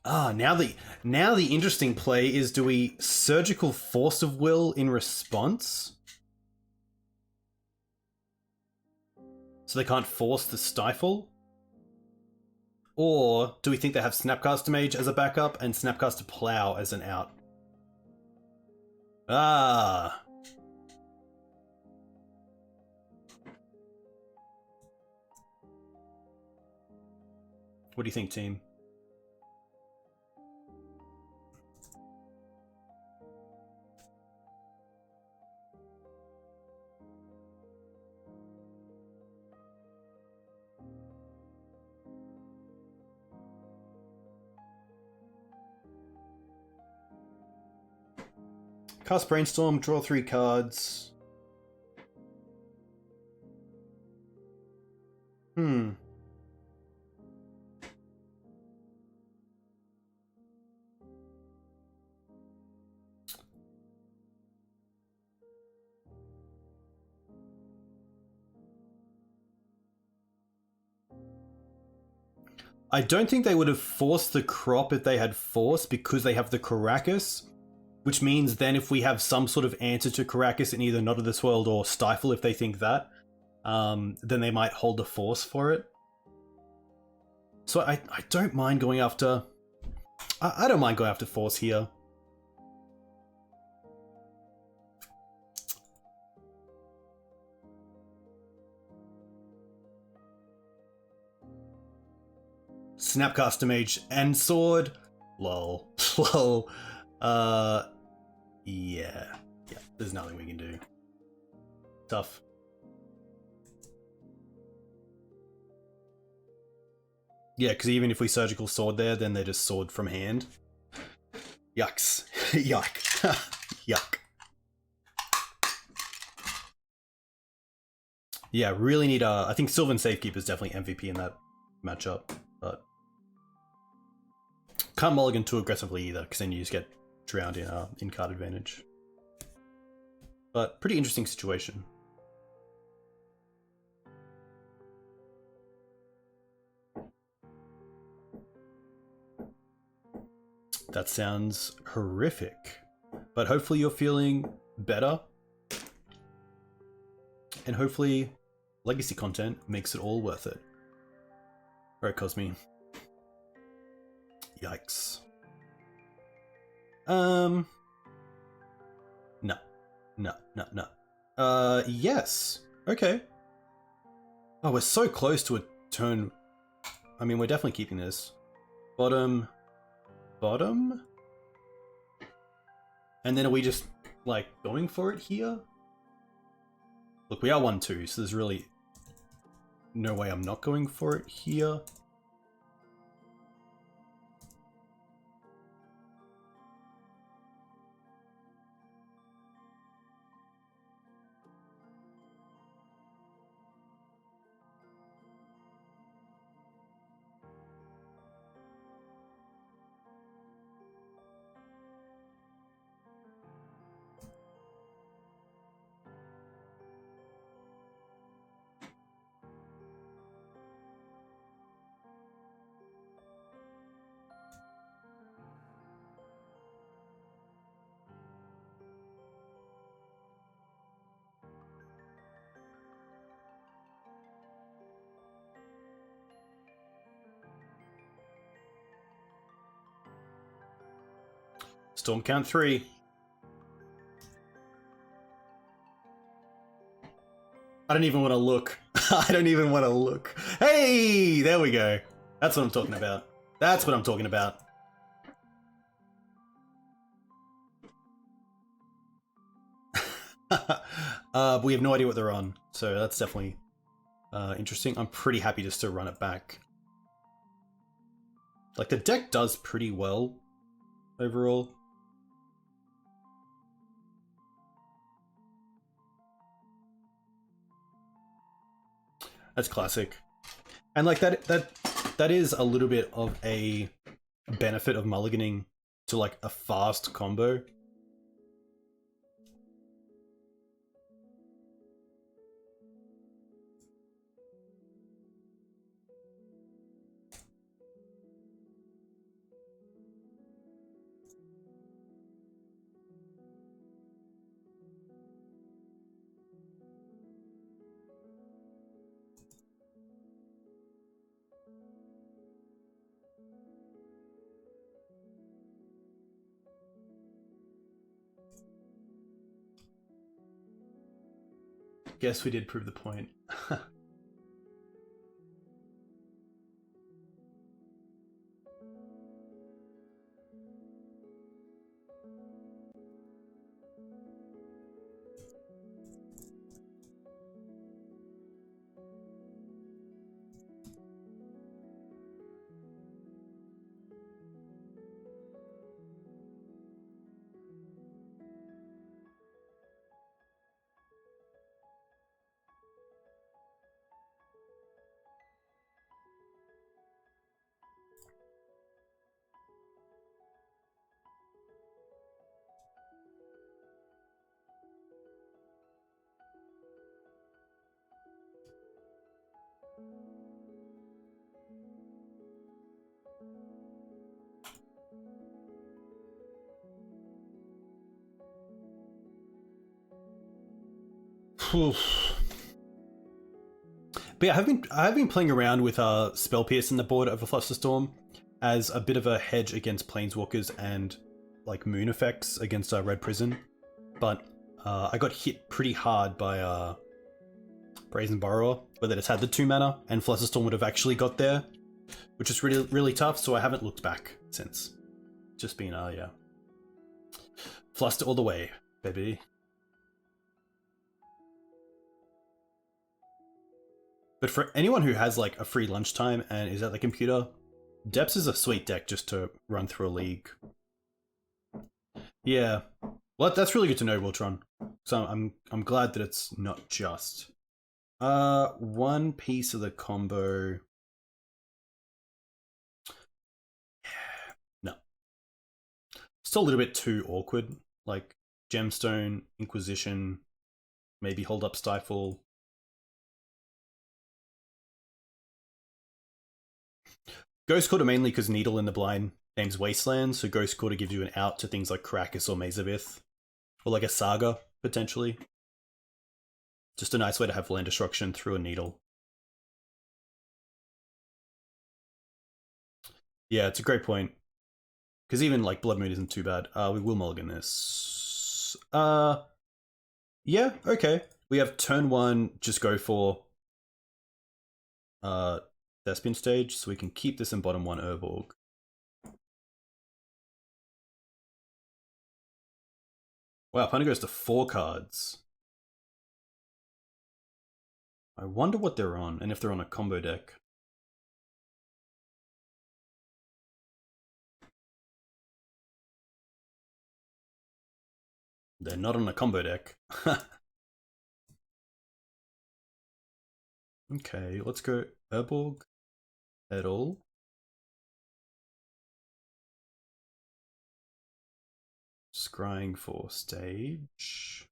Ah, now the interesting play is, do we Surgical Force of Will in response? So they can't force the Stifle? Or do we think they have Snapcaster Mage as a backup and Snapcaster Plow as an out? Ah. What do you think, team? Cast Brainstorm, draw 3 cards. I don't think they would have forced the crop if they had force, because they have the Caracas. Which means then if we have some sort of answer to Caracas in either Not of This World or Stifle, if they think that, then they might hold the force for it. So I don't mind going after... I don't mind going after force here. Snapcaster Mage and Sword. Lol. Lol. Yeah. Yeah, there's nothing we can do. Tough. Yeah, because even if we surgical sword there, then they're just sword from hand. Yucks. Yuck. Yuck. Yeah, really need I think Sylvan Safekeeper is definitely MVP in that matchup, but can't mulligan too aggressively either, because then you just get drowned in card advantage. But pretty interesting situation. That sounds horrific, but hopefully you're feeling better, and hopefully legacy content makes it all worth it. Alright, Cosme. Yikes. No. Yes. Okay. Oh, we're so close to a turn. I mean, we're definitely keeping this. Bottom. And then are we just, like, going for it here? Look, we are 1-2, so there's really no way I'm not going for it here. Storm count 3. I don't even want to look. I don't even want to look. Hey, there we go. That's what I'm talking about. That's what I'm talking about. But we have no idea what they're on, so that's definitely interesting. I'm pretty happy just to run it back. Like, the deck does pretty well overall. That's classic. And like that is a little bit of a benefit of mulliganing to like a fast combo. Guess we did prove the point. But yeah, I have been playing around with Spell Pierce in the board over Flusterstorm as a bit of a hedge against Planeswalkers and like moon effects against Red Prison. But I got hit pretty hard by Brazen Borrower, but that it's had the 2 mana, and Flusterstorm would have actually got there, which is really, really tough, so I haven't looked back since. Just been, yeah. Fluster all the way, baby. But for anyone who has like a free lunchtime and is at the computer, Depths is a sweet deck just to run through a league. Yeah, well, that's really good to know, Wiltron. So I'm glad that it's not just one piece of the combo. No, still a little bit too awkward. Like Gemstone, Inquisition, maybe Hold Up Stifle. Ghost Quarter mainly because Needle in the Blind names Wasteland, so Ghost Quarter gives you an out to things like Karakas or Mazavith. Or like a Saga, potentially. Just a nice way to have land destruction through a Needle. Yeah, it's a great point. Because even like Blood Moon isn't too bad. We will mulligan this. Yeah, okay. We have turn 1, just go for Thespian stage, so we can keep this in bottom 1 Urborg. Wow, opponent goes to 4 cards. I wonder what they're on, and if they're on a combo deck. They're not on a combo deck. Okay, let's go Urborg, Edel. Scrying for stage.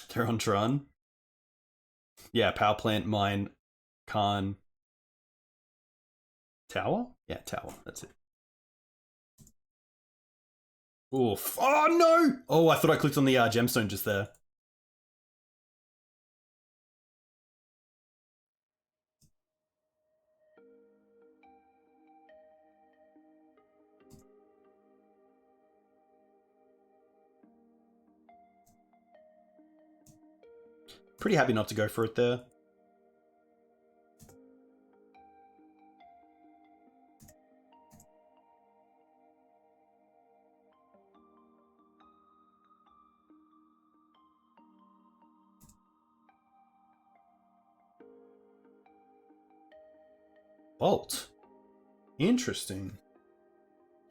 They're on Tron. Yeah, Power Plant, Mine, Khan. Tower? Yeah, Tower. That's it. Oof. Oh, no! Oh, I thought I clicked on the gemstone just there. Pretty happy not to go for it there. Bolt. Interesting.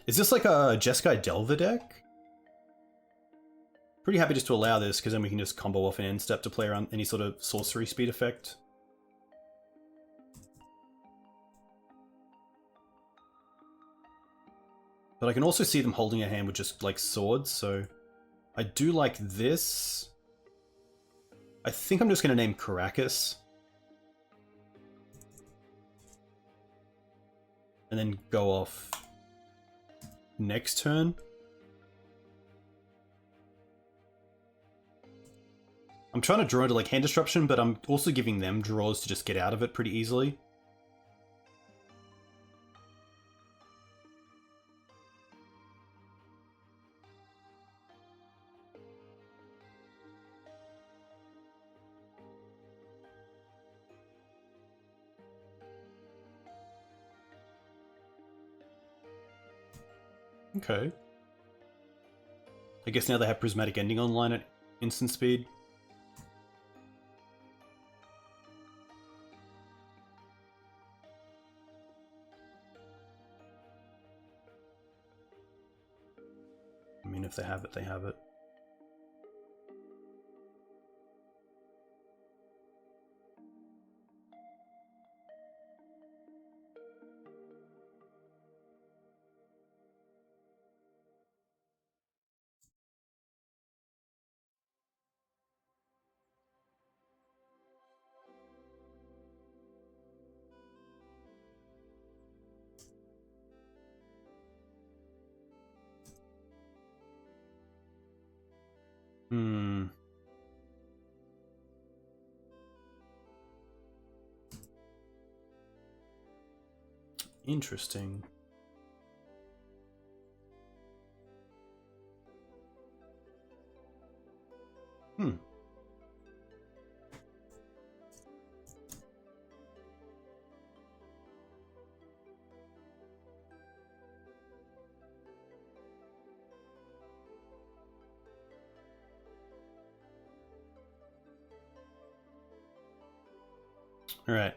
Is this like a Jeskai Delver deck? Pretty happy just to allow this, because then we can just combo off an end step to play around any sort of sorcery speed effect. But I can also see them holding a hand with just like swords, so I do like this. I think I'm just going to name Karakas. And then go off next turn. I'm trying to draw into like hand disruption, but I'm also giving them draws to just get out of it pretty easily. Okay. I guess now they have Prismatic Ending online at instant speed. I mean, if they have it, they have it. Hmm. Interesting. Hmm. Alright.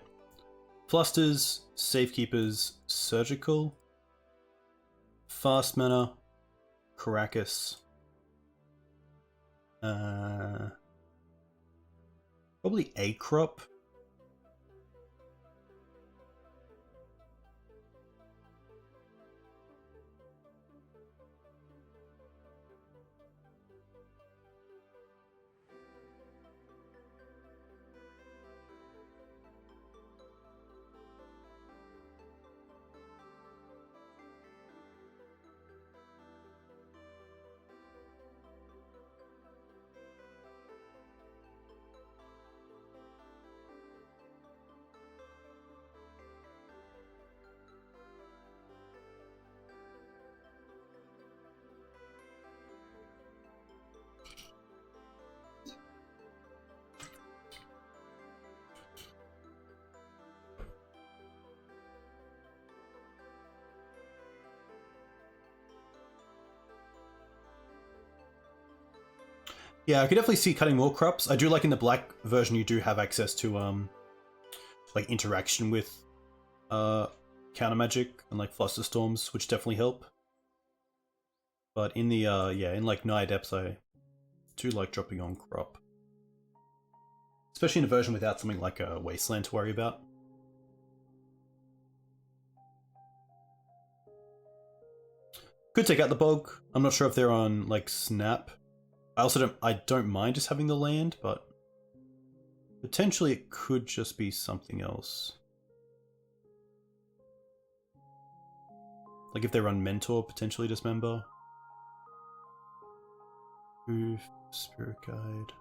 Flusters, Safekeepers, Surgical, Fast Mana, Caracas. Probably a crop. Yeah, I could definitely see cutting more crops. I do like in the black version you do have access to like interaction with counter magic and like fluster storms, which definitely help. But in the yeah, in like Nigh Depths I do like dropping on crop. Especially in a version without something like a wasteland to worry about. Could take out the bog. I'm not sure if they're on like snap. I don't mind just having the land, but potentially it could just be something else. Like if they run Mentor, potentially Dismember. Move, Spirit Guide.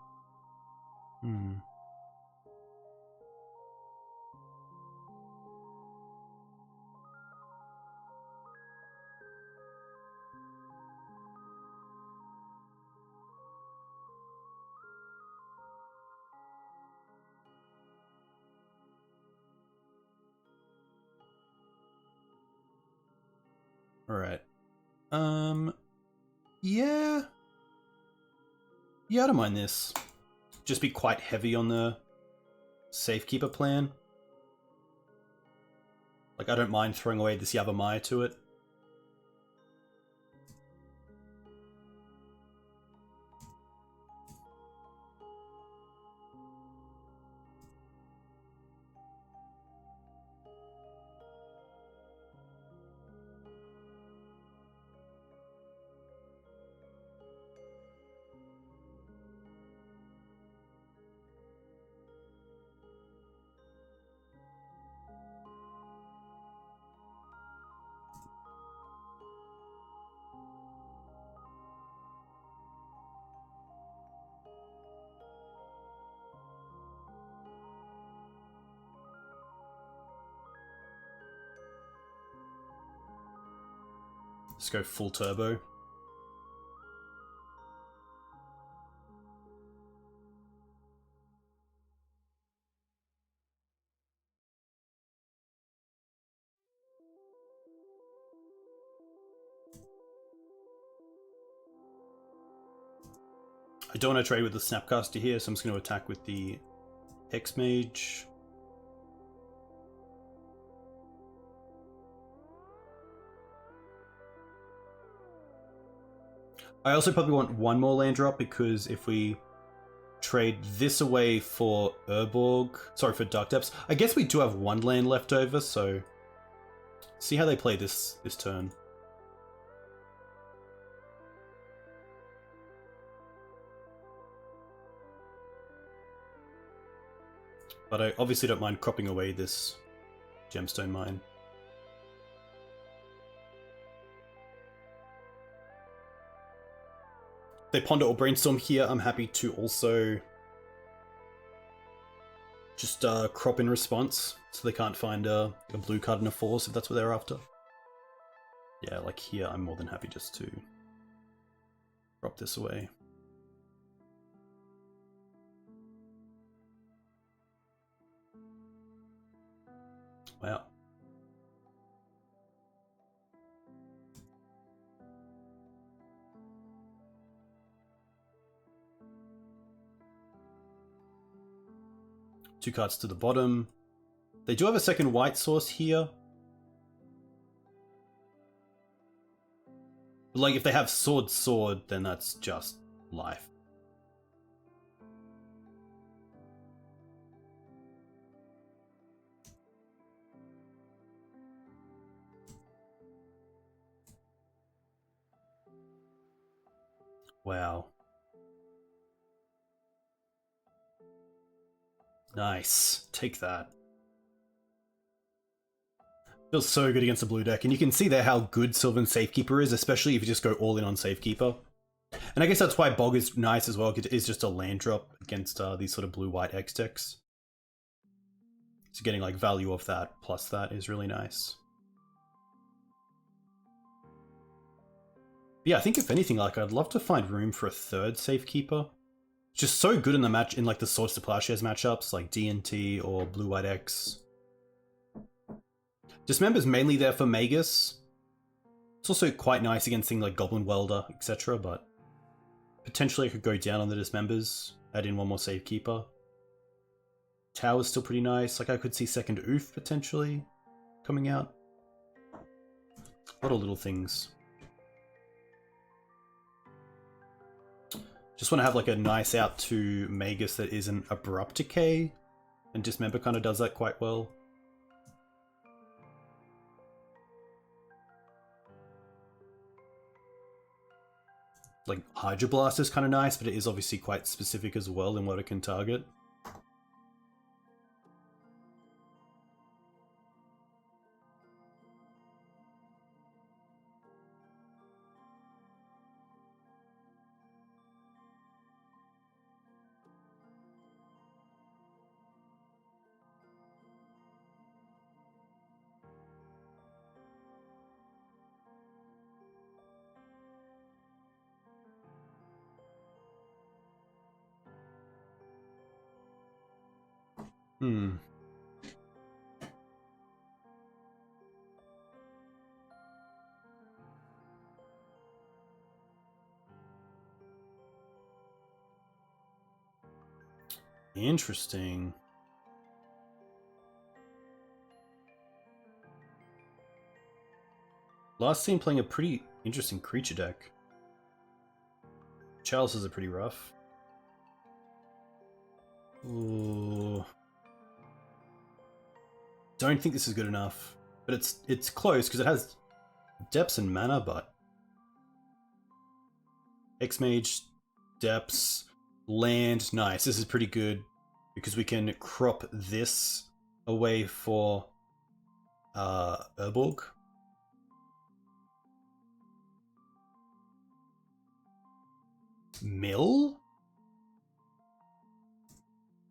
Alright. Yeah. Yeah, I don't mind this. Just be quite heavy on the Safekeeper plan. Like, I don't mind throwing away this Yavimaya to it. Let's go full turbo. I don't want to trade with the Snapcaster here, so I'm just going to attack with the Hex Mage. I also probably want one more land drop, because if we trade this away for for Dark Depths, I guess we do have one land left over, so see how they play this turn. But I obviously don't mind cropping away this Gemstone Mine. If they Ponder or Brainstorm here, I'm happy to also just crop in response, so they can't find a blue card and a force if that's what they're after. Yeah, like here, I'm more than happy just to crop this away. Wow. Two cards to the bottom. They do have a second white source here. But like, if they have sword, sword, then that's just life. Wow. Nice. Take that. Feels so good against the blue deck, and you can see there how good Sylvan Safekeeper is, especially if you just go all in on Safekeeper. And I guess that's why Bog is nice as well, because it is just a land drop against these sort of blue-white X decks. So getting like value off that plus that is really nice. But yeah, I think if anything, like I'd love to find room for a third Safekeeper. It's just so good in the match, in like the Swords to Plowshares matchups, like D&T or blue-white X. Dismember's mainly there for Magus. It's also quite nice against things like Goblin Welder, etc., but potentially I could go down on the Dismembers, add in one more Safekeeper. Tower's still pretty nice. Like I could see second Oof potentially coming out. A lot of little things. Just want to have like a nice out to Magus that isn't Abrupt Decay, and Dismember kind of does that quite well. Like Hydro Blast is kind of nice, but it is obviously quite specific as well in what it can target. Hmm. Interesting. Last team playing a pretty interesting creature deck. Chalices are pretty rough. Ooh. Don't think this is good enough, but it's close because it has depths and mana, but X-Mage, depths, land, nice. This is pretty good because we can crop this away for Urborg. Mill?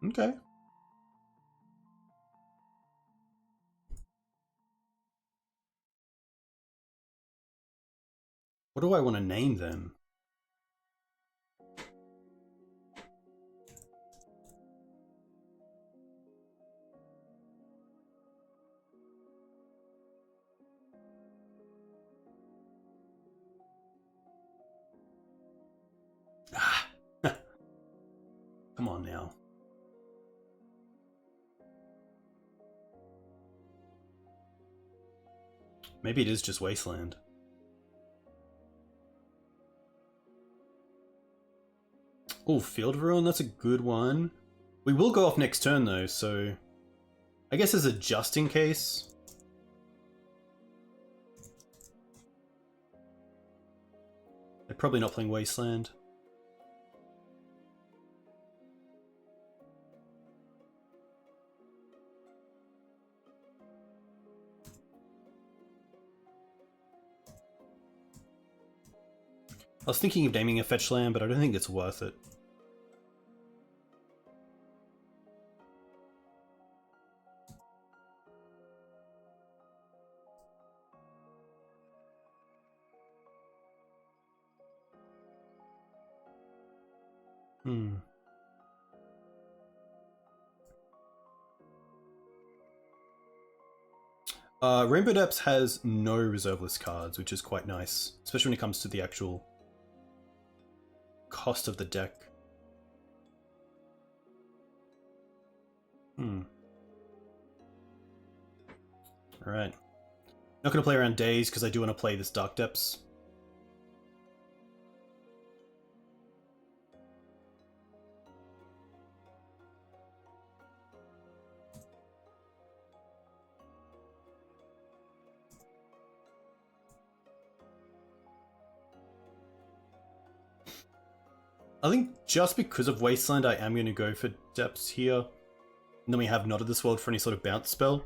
Okay. What do I want to name them? Ah. Come on now. Maybe it is just Wasteland. Oh, Field of Ruin, that's a good one. We will go off next turn though, so I guess as a just in case. They're probably not playing Wasteland. I was thinking of naming a fetch land, but I don't think it's worth it. Rainbow Depths has no reserve list cards, which is quite nice, especially when it comes to the actual cost of the deck. Alright. Not going to play around Days because I do want to play this Dark Depths. I think just because of Wasteland, I am going to go for Depths here. And then we have Not of This World for any sort of bounce spell.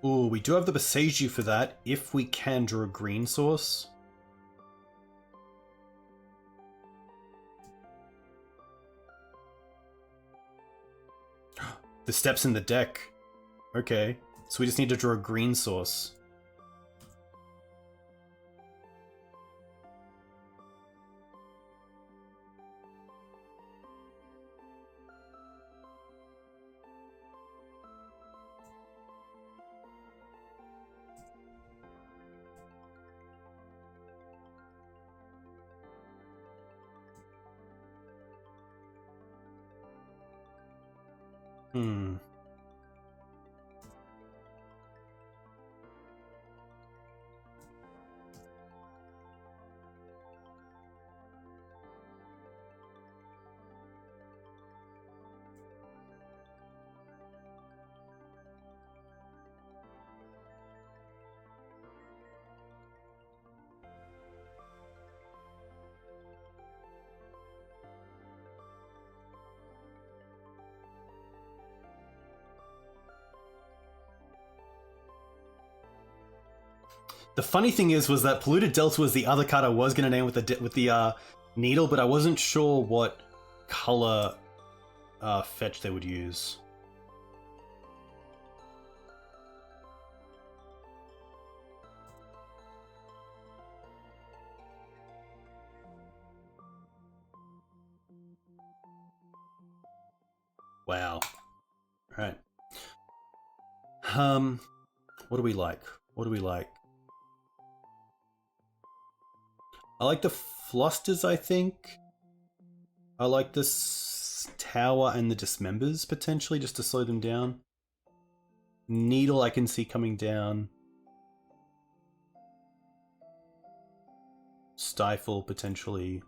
Ooh, we do have the Boseiju for that, if we can draw a green source. The steps in the deck. Okay, so we just need to draw a green source. Hmm. The funny thing was that Polluted Delta was the other card I was going to name with the needle, but I wasn't sure what color fetch they would use. Wow. Alright. What do we like? What do we like? I like the Flusters, I think. I like this Tower and the Dismembers, potentially, just to slow them down. Needle I can see coming down. Stifle, potentially.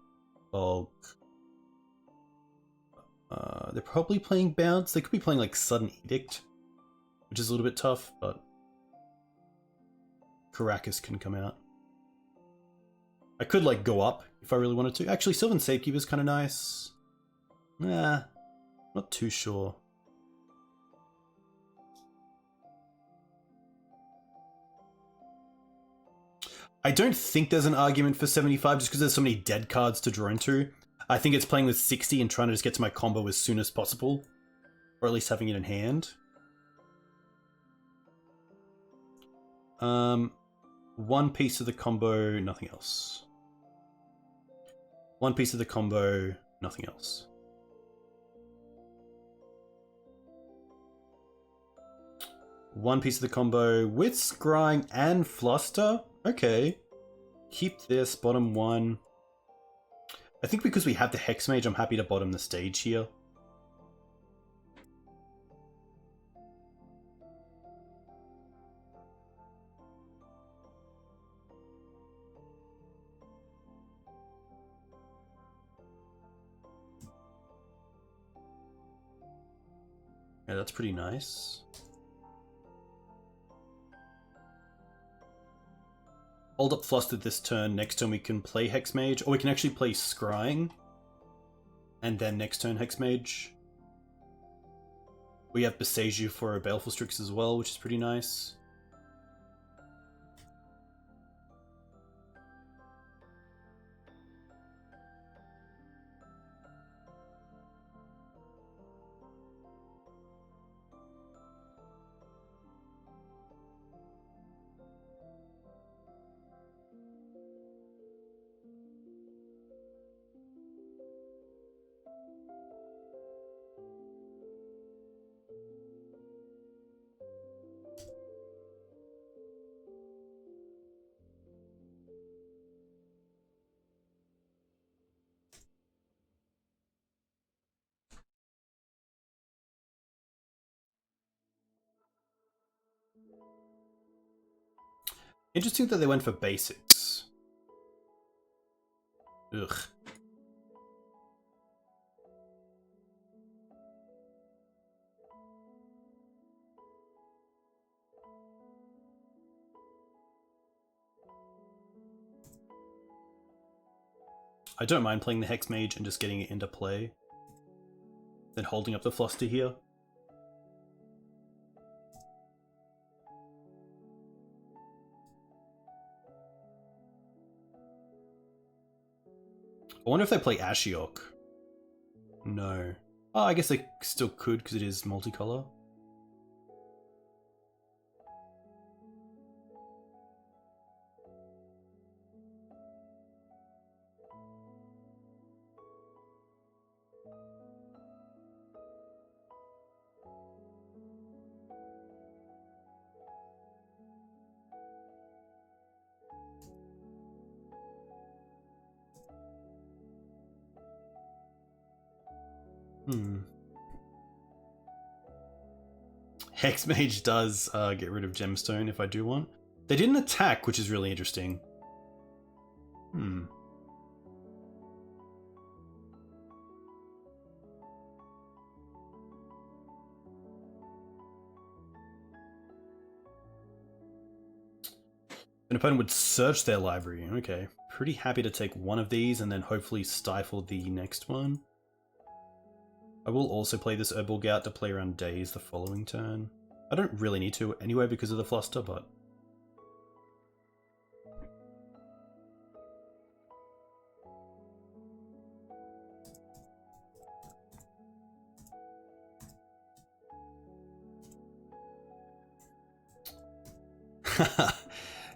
Bulk. They're probably playing Bounce. They could be playing, like, Sudden Edict, which is a little bit tough, but Caracas can come out. I could, like, go up if I really wanted to. Actually, Sylvan Safekeeper's kind of nice. Nah, not too sure. I don't think there's an argument for 75 just because there's so many dead cards to draw into. I think it's playing with 60 and trying to just get to my combo as soon as possible. Or at least having it in hand. One piece of the combo, nothing else. One piece of the combo, nothing else. One piece of the combo with Scrying and Fluster? Okay. Keep this, bottom one. I think because we have the Hex Mage, I'm happy to bottom the stage here. Yeah, that's pretty nice. Hold up Flustered this turn. Next turn we can play Hex Mage, or we can actually play Scrying. And then next turn Hex Mage. We have Boseiju for a Baleful Strix as well, which is pretty nice. Interesting that they went for basics. Ugh. I don't mind playing the Hex Mage and just getting it into play. Then holding up the Fluster here. I wonder if they play Ashiok. No. Oh, I guess they still could because it is multicolor. Hexmage does get rid of Gemstone if I do want. They didn't attack, which is really interesting. An opponent would search their library. Okay. Pretty happy to take one of these and then hopefully stifle the next one. I will also play this Herbal Gout to play around Daze the following turn. I don't really need to anyway because of the Fluster, but...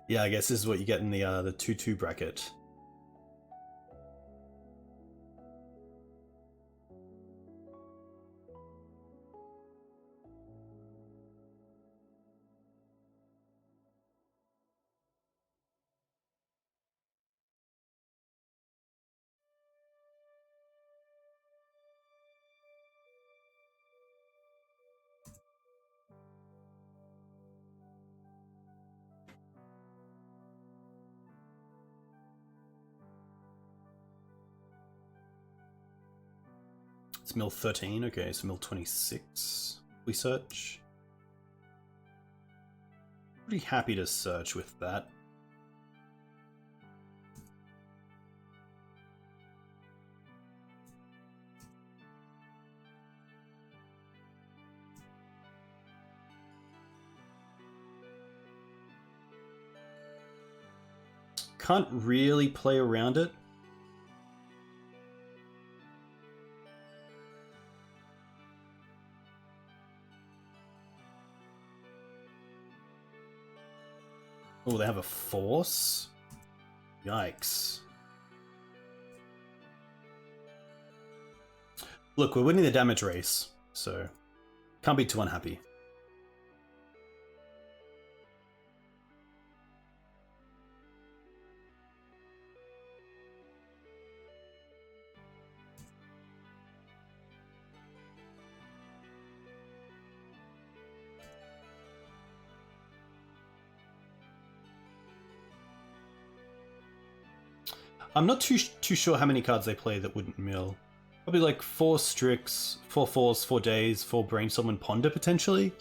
yeah, I guess this is what you get in the 2-2 bracket. It's mill 13, okay, so mill 26. We search. Pretty happy to search with that. Can't really play around it. Oh, they have a force? Yikes. Look, we're winning the damage race, so can't be too unhappy. I'm not too sure how many cards they play that wouldn't mill. Probably like 4 Strix, 4 Force, 4 Days, 4 Brainstorm and Ponder potentially.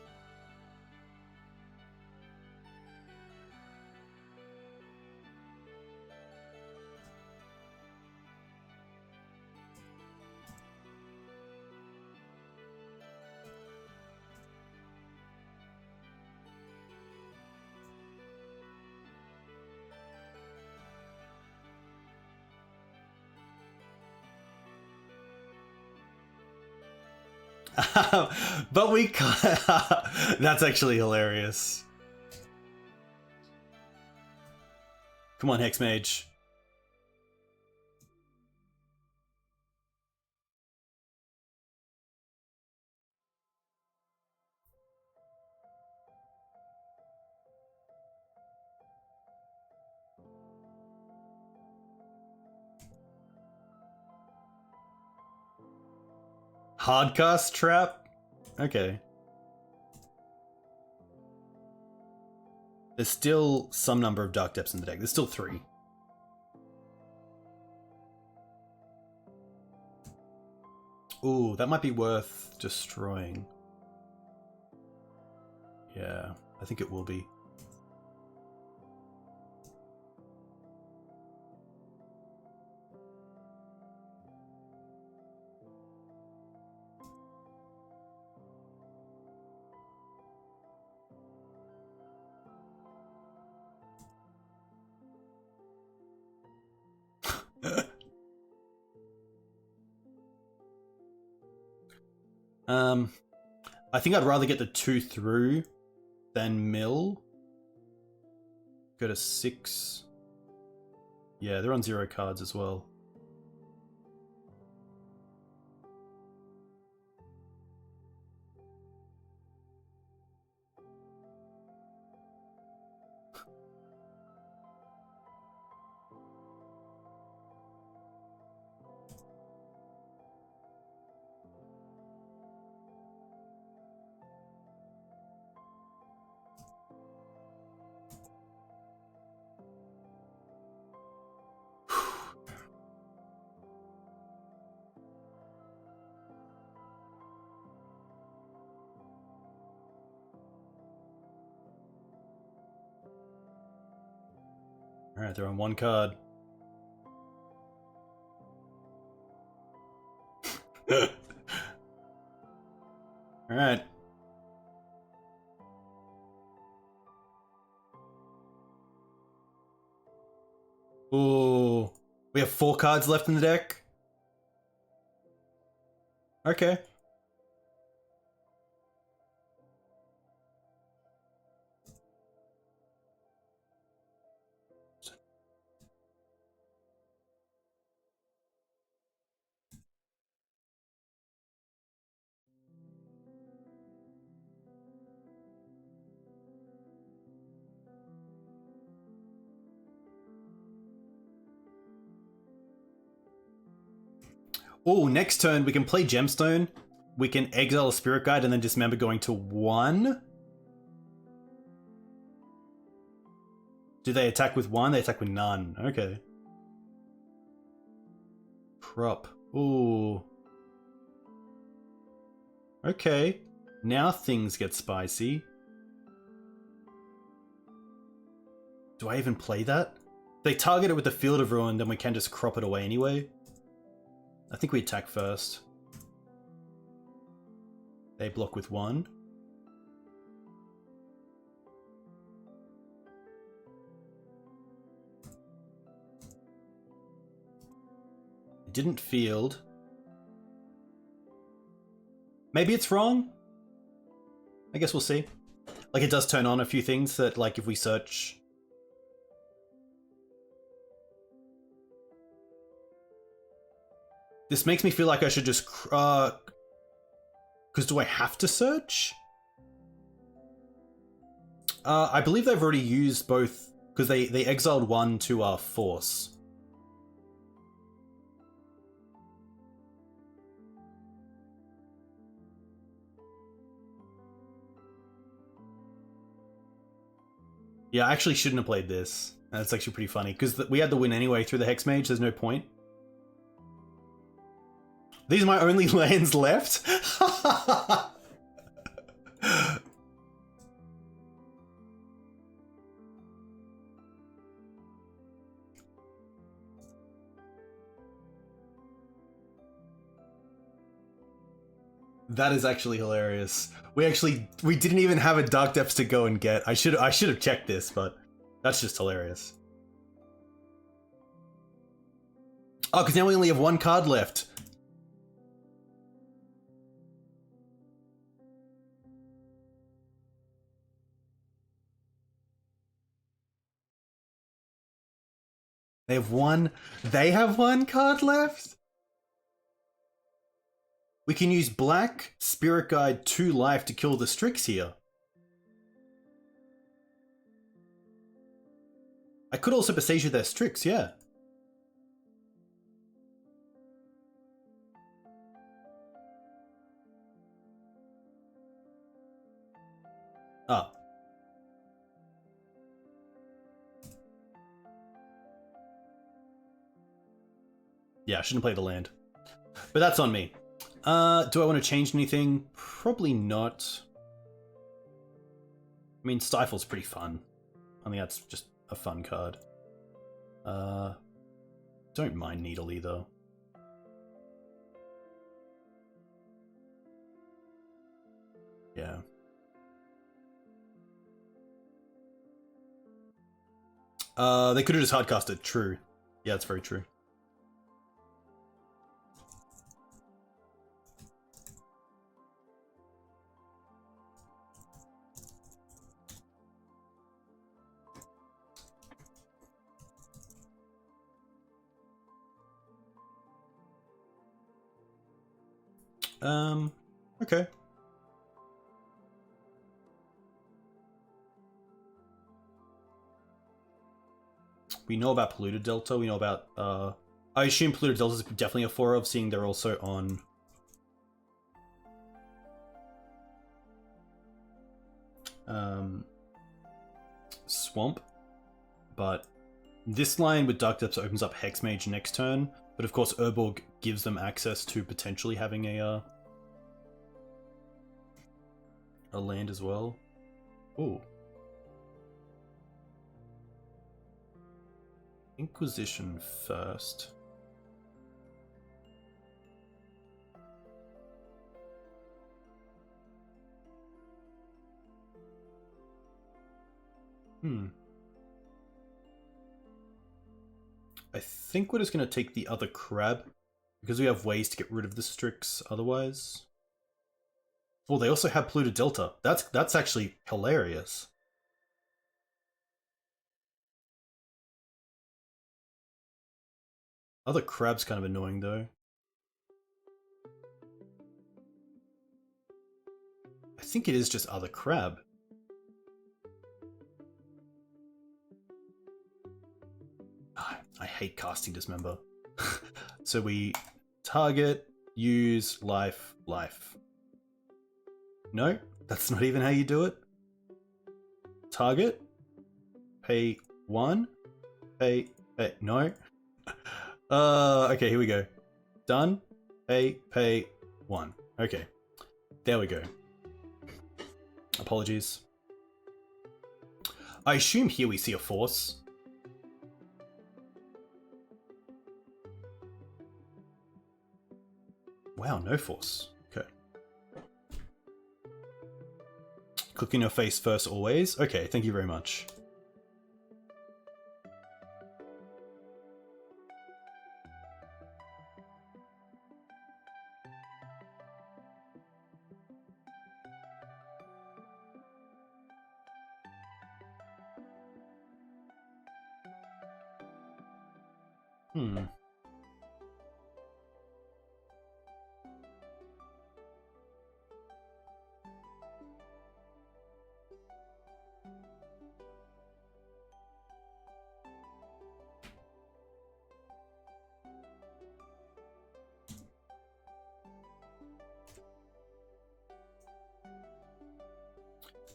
But we can't. That's actually hilarious. Come on, Hexmage. Hardcast trap? Okay. There's still some number of Dark Depths in the deck. There's still 3. Ooh, that might be worth destroying. Yeah, I think it will be. I think I'd rather get the 2 through than mill. Go to 6. Yeah, they're on 0 cards as well. Alright, they're on 1 card. Alright. Ooh. We have 4 cards left in the deck? Okay. Oh, next turn we can play Gemstone. We can exile a Spirit Guide and then dismember going to 1. Do they attack with 1? They attack with none. Okay. Prop. Ooh. Okay. Now things get spicy. Do I even play that? If they target it with the Field of Ruin, then we can just crop it away anyway. I think we attack first. They block with 1. It didn't field. Maybe it's wrong? I guess we'll see. Like, it does turn on a few things that, like, if we search... This makes me feel like I should just... Because do I have to search? I believe they've already used both... Because they exiled 1 to Force. Yeah, I actually shouldn't have played this. That's actually pretty funny, because we had the win anyway through the Hex Mage, there's no point. These are my only lands left? That is actually hilarious. We didn't even have a Dark Depths to go and get. I should have checked this, but that's just hilarious. Oh, because now we only have 1 card left. They have 1 card left? We can use black Spirit Guide 2 life to kill the Strix here. I could also Besieger their Strix, yeah. Oh. Yeah, I shouldn't play the land. But that's on me. Do I want to change anything? Probably not. I mean, Stifle's pretty fun. I think that's just a fun card. Don't mind Needle either. Yeah. They could have just hardcasted. True. Yeah, that's very true. Okay. We know about Polluted Delta, we know about, I assume Polluted Delta is definitely a 4 of, seeing they're also on... Swamp. But this line with Dark Depths opens up Hexmage next turn, but of course Urborg gives them access to potentially having a land as well. Ooh. Inquisition first. I think we're just going to take the other crab, because we have ways to get rid of the Strix otherwise. Well, they also have Polluted Delta. That's actually hilarious. Other crab's kind of annoying though. I think it is just other crab. I hate casting Dismember. So we target, use, life, life. No, that's not even how you do it. Target, pay 1, pay, no. Okay, here we go. Done, pay 1. Okay, there we go. Apologies. I assume here we see a force. Wow, no force. Okay. Click in your face first always. Okay, thank you very much.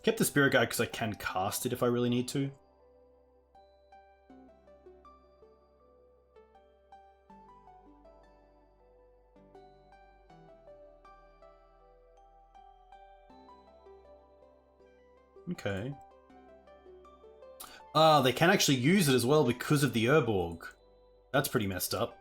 Kept the Spirit Guide because I can cast it if I really need to. Okay. Ah, they can actually use it as well because of the Urborg. That's pretty messed up.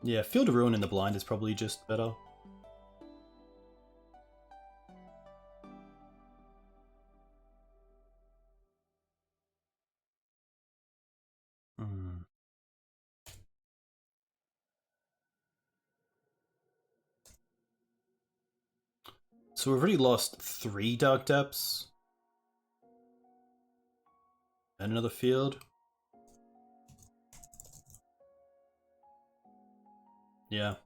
Yeah, Field of Ruin in the blind is probably just better. So we've already lost 3 Dark Depths. And another field. Yeah.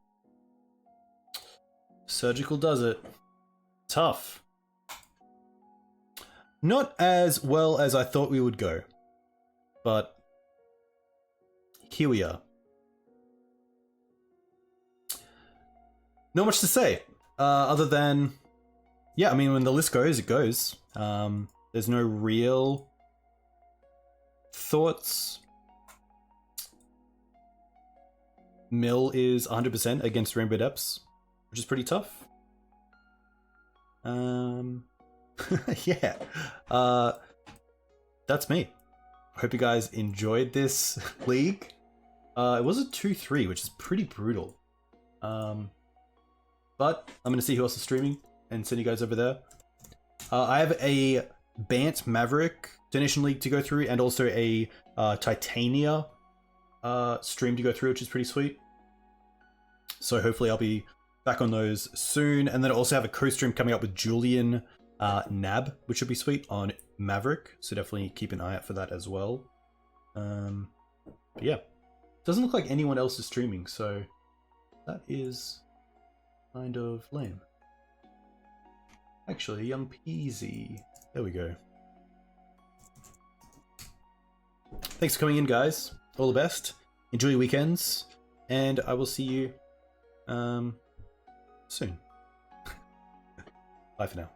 Surgical does it. Tough. Not as well as I thought we would go. But here we are. Not much to say, other than, yeah, I mean, when the list goes, it goes. There's no real thoughts. Mill is 100% against Rainbow Depths, which is pretty tough. Yeah. That's me. I hope you guys enjoyed this league. It was a 2-3, which is pretty brutal. But I'm going to see who else is streaming and send you guys over there. I have a Bant Maverick Donation League to go through, and also a Titania stream to go through, which is pretty sweet. So hopefully I'll be back on those soon. And then I also have a co-stream coming up with Julian Nab, which should be sweet, on Maverick. So definitely keep an eye out for that as well. But yeah, doesn't look like anyone else is streaming, so that is kind of lame. Actually, Young Peasy. There we go. Thanks for coming in, guys. All the best. Enjoy your weekends, and I will see you soon. Bye for now.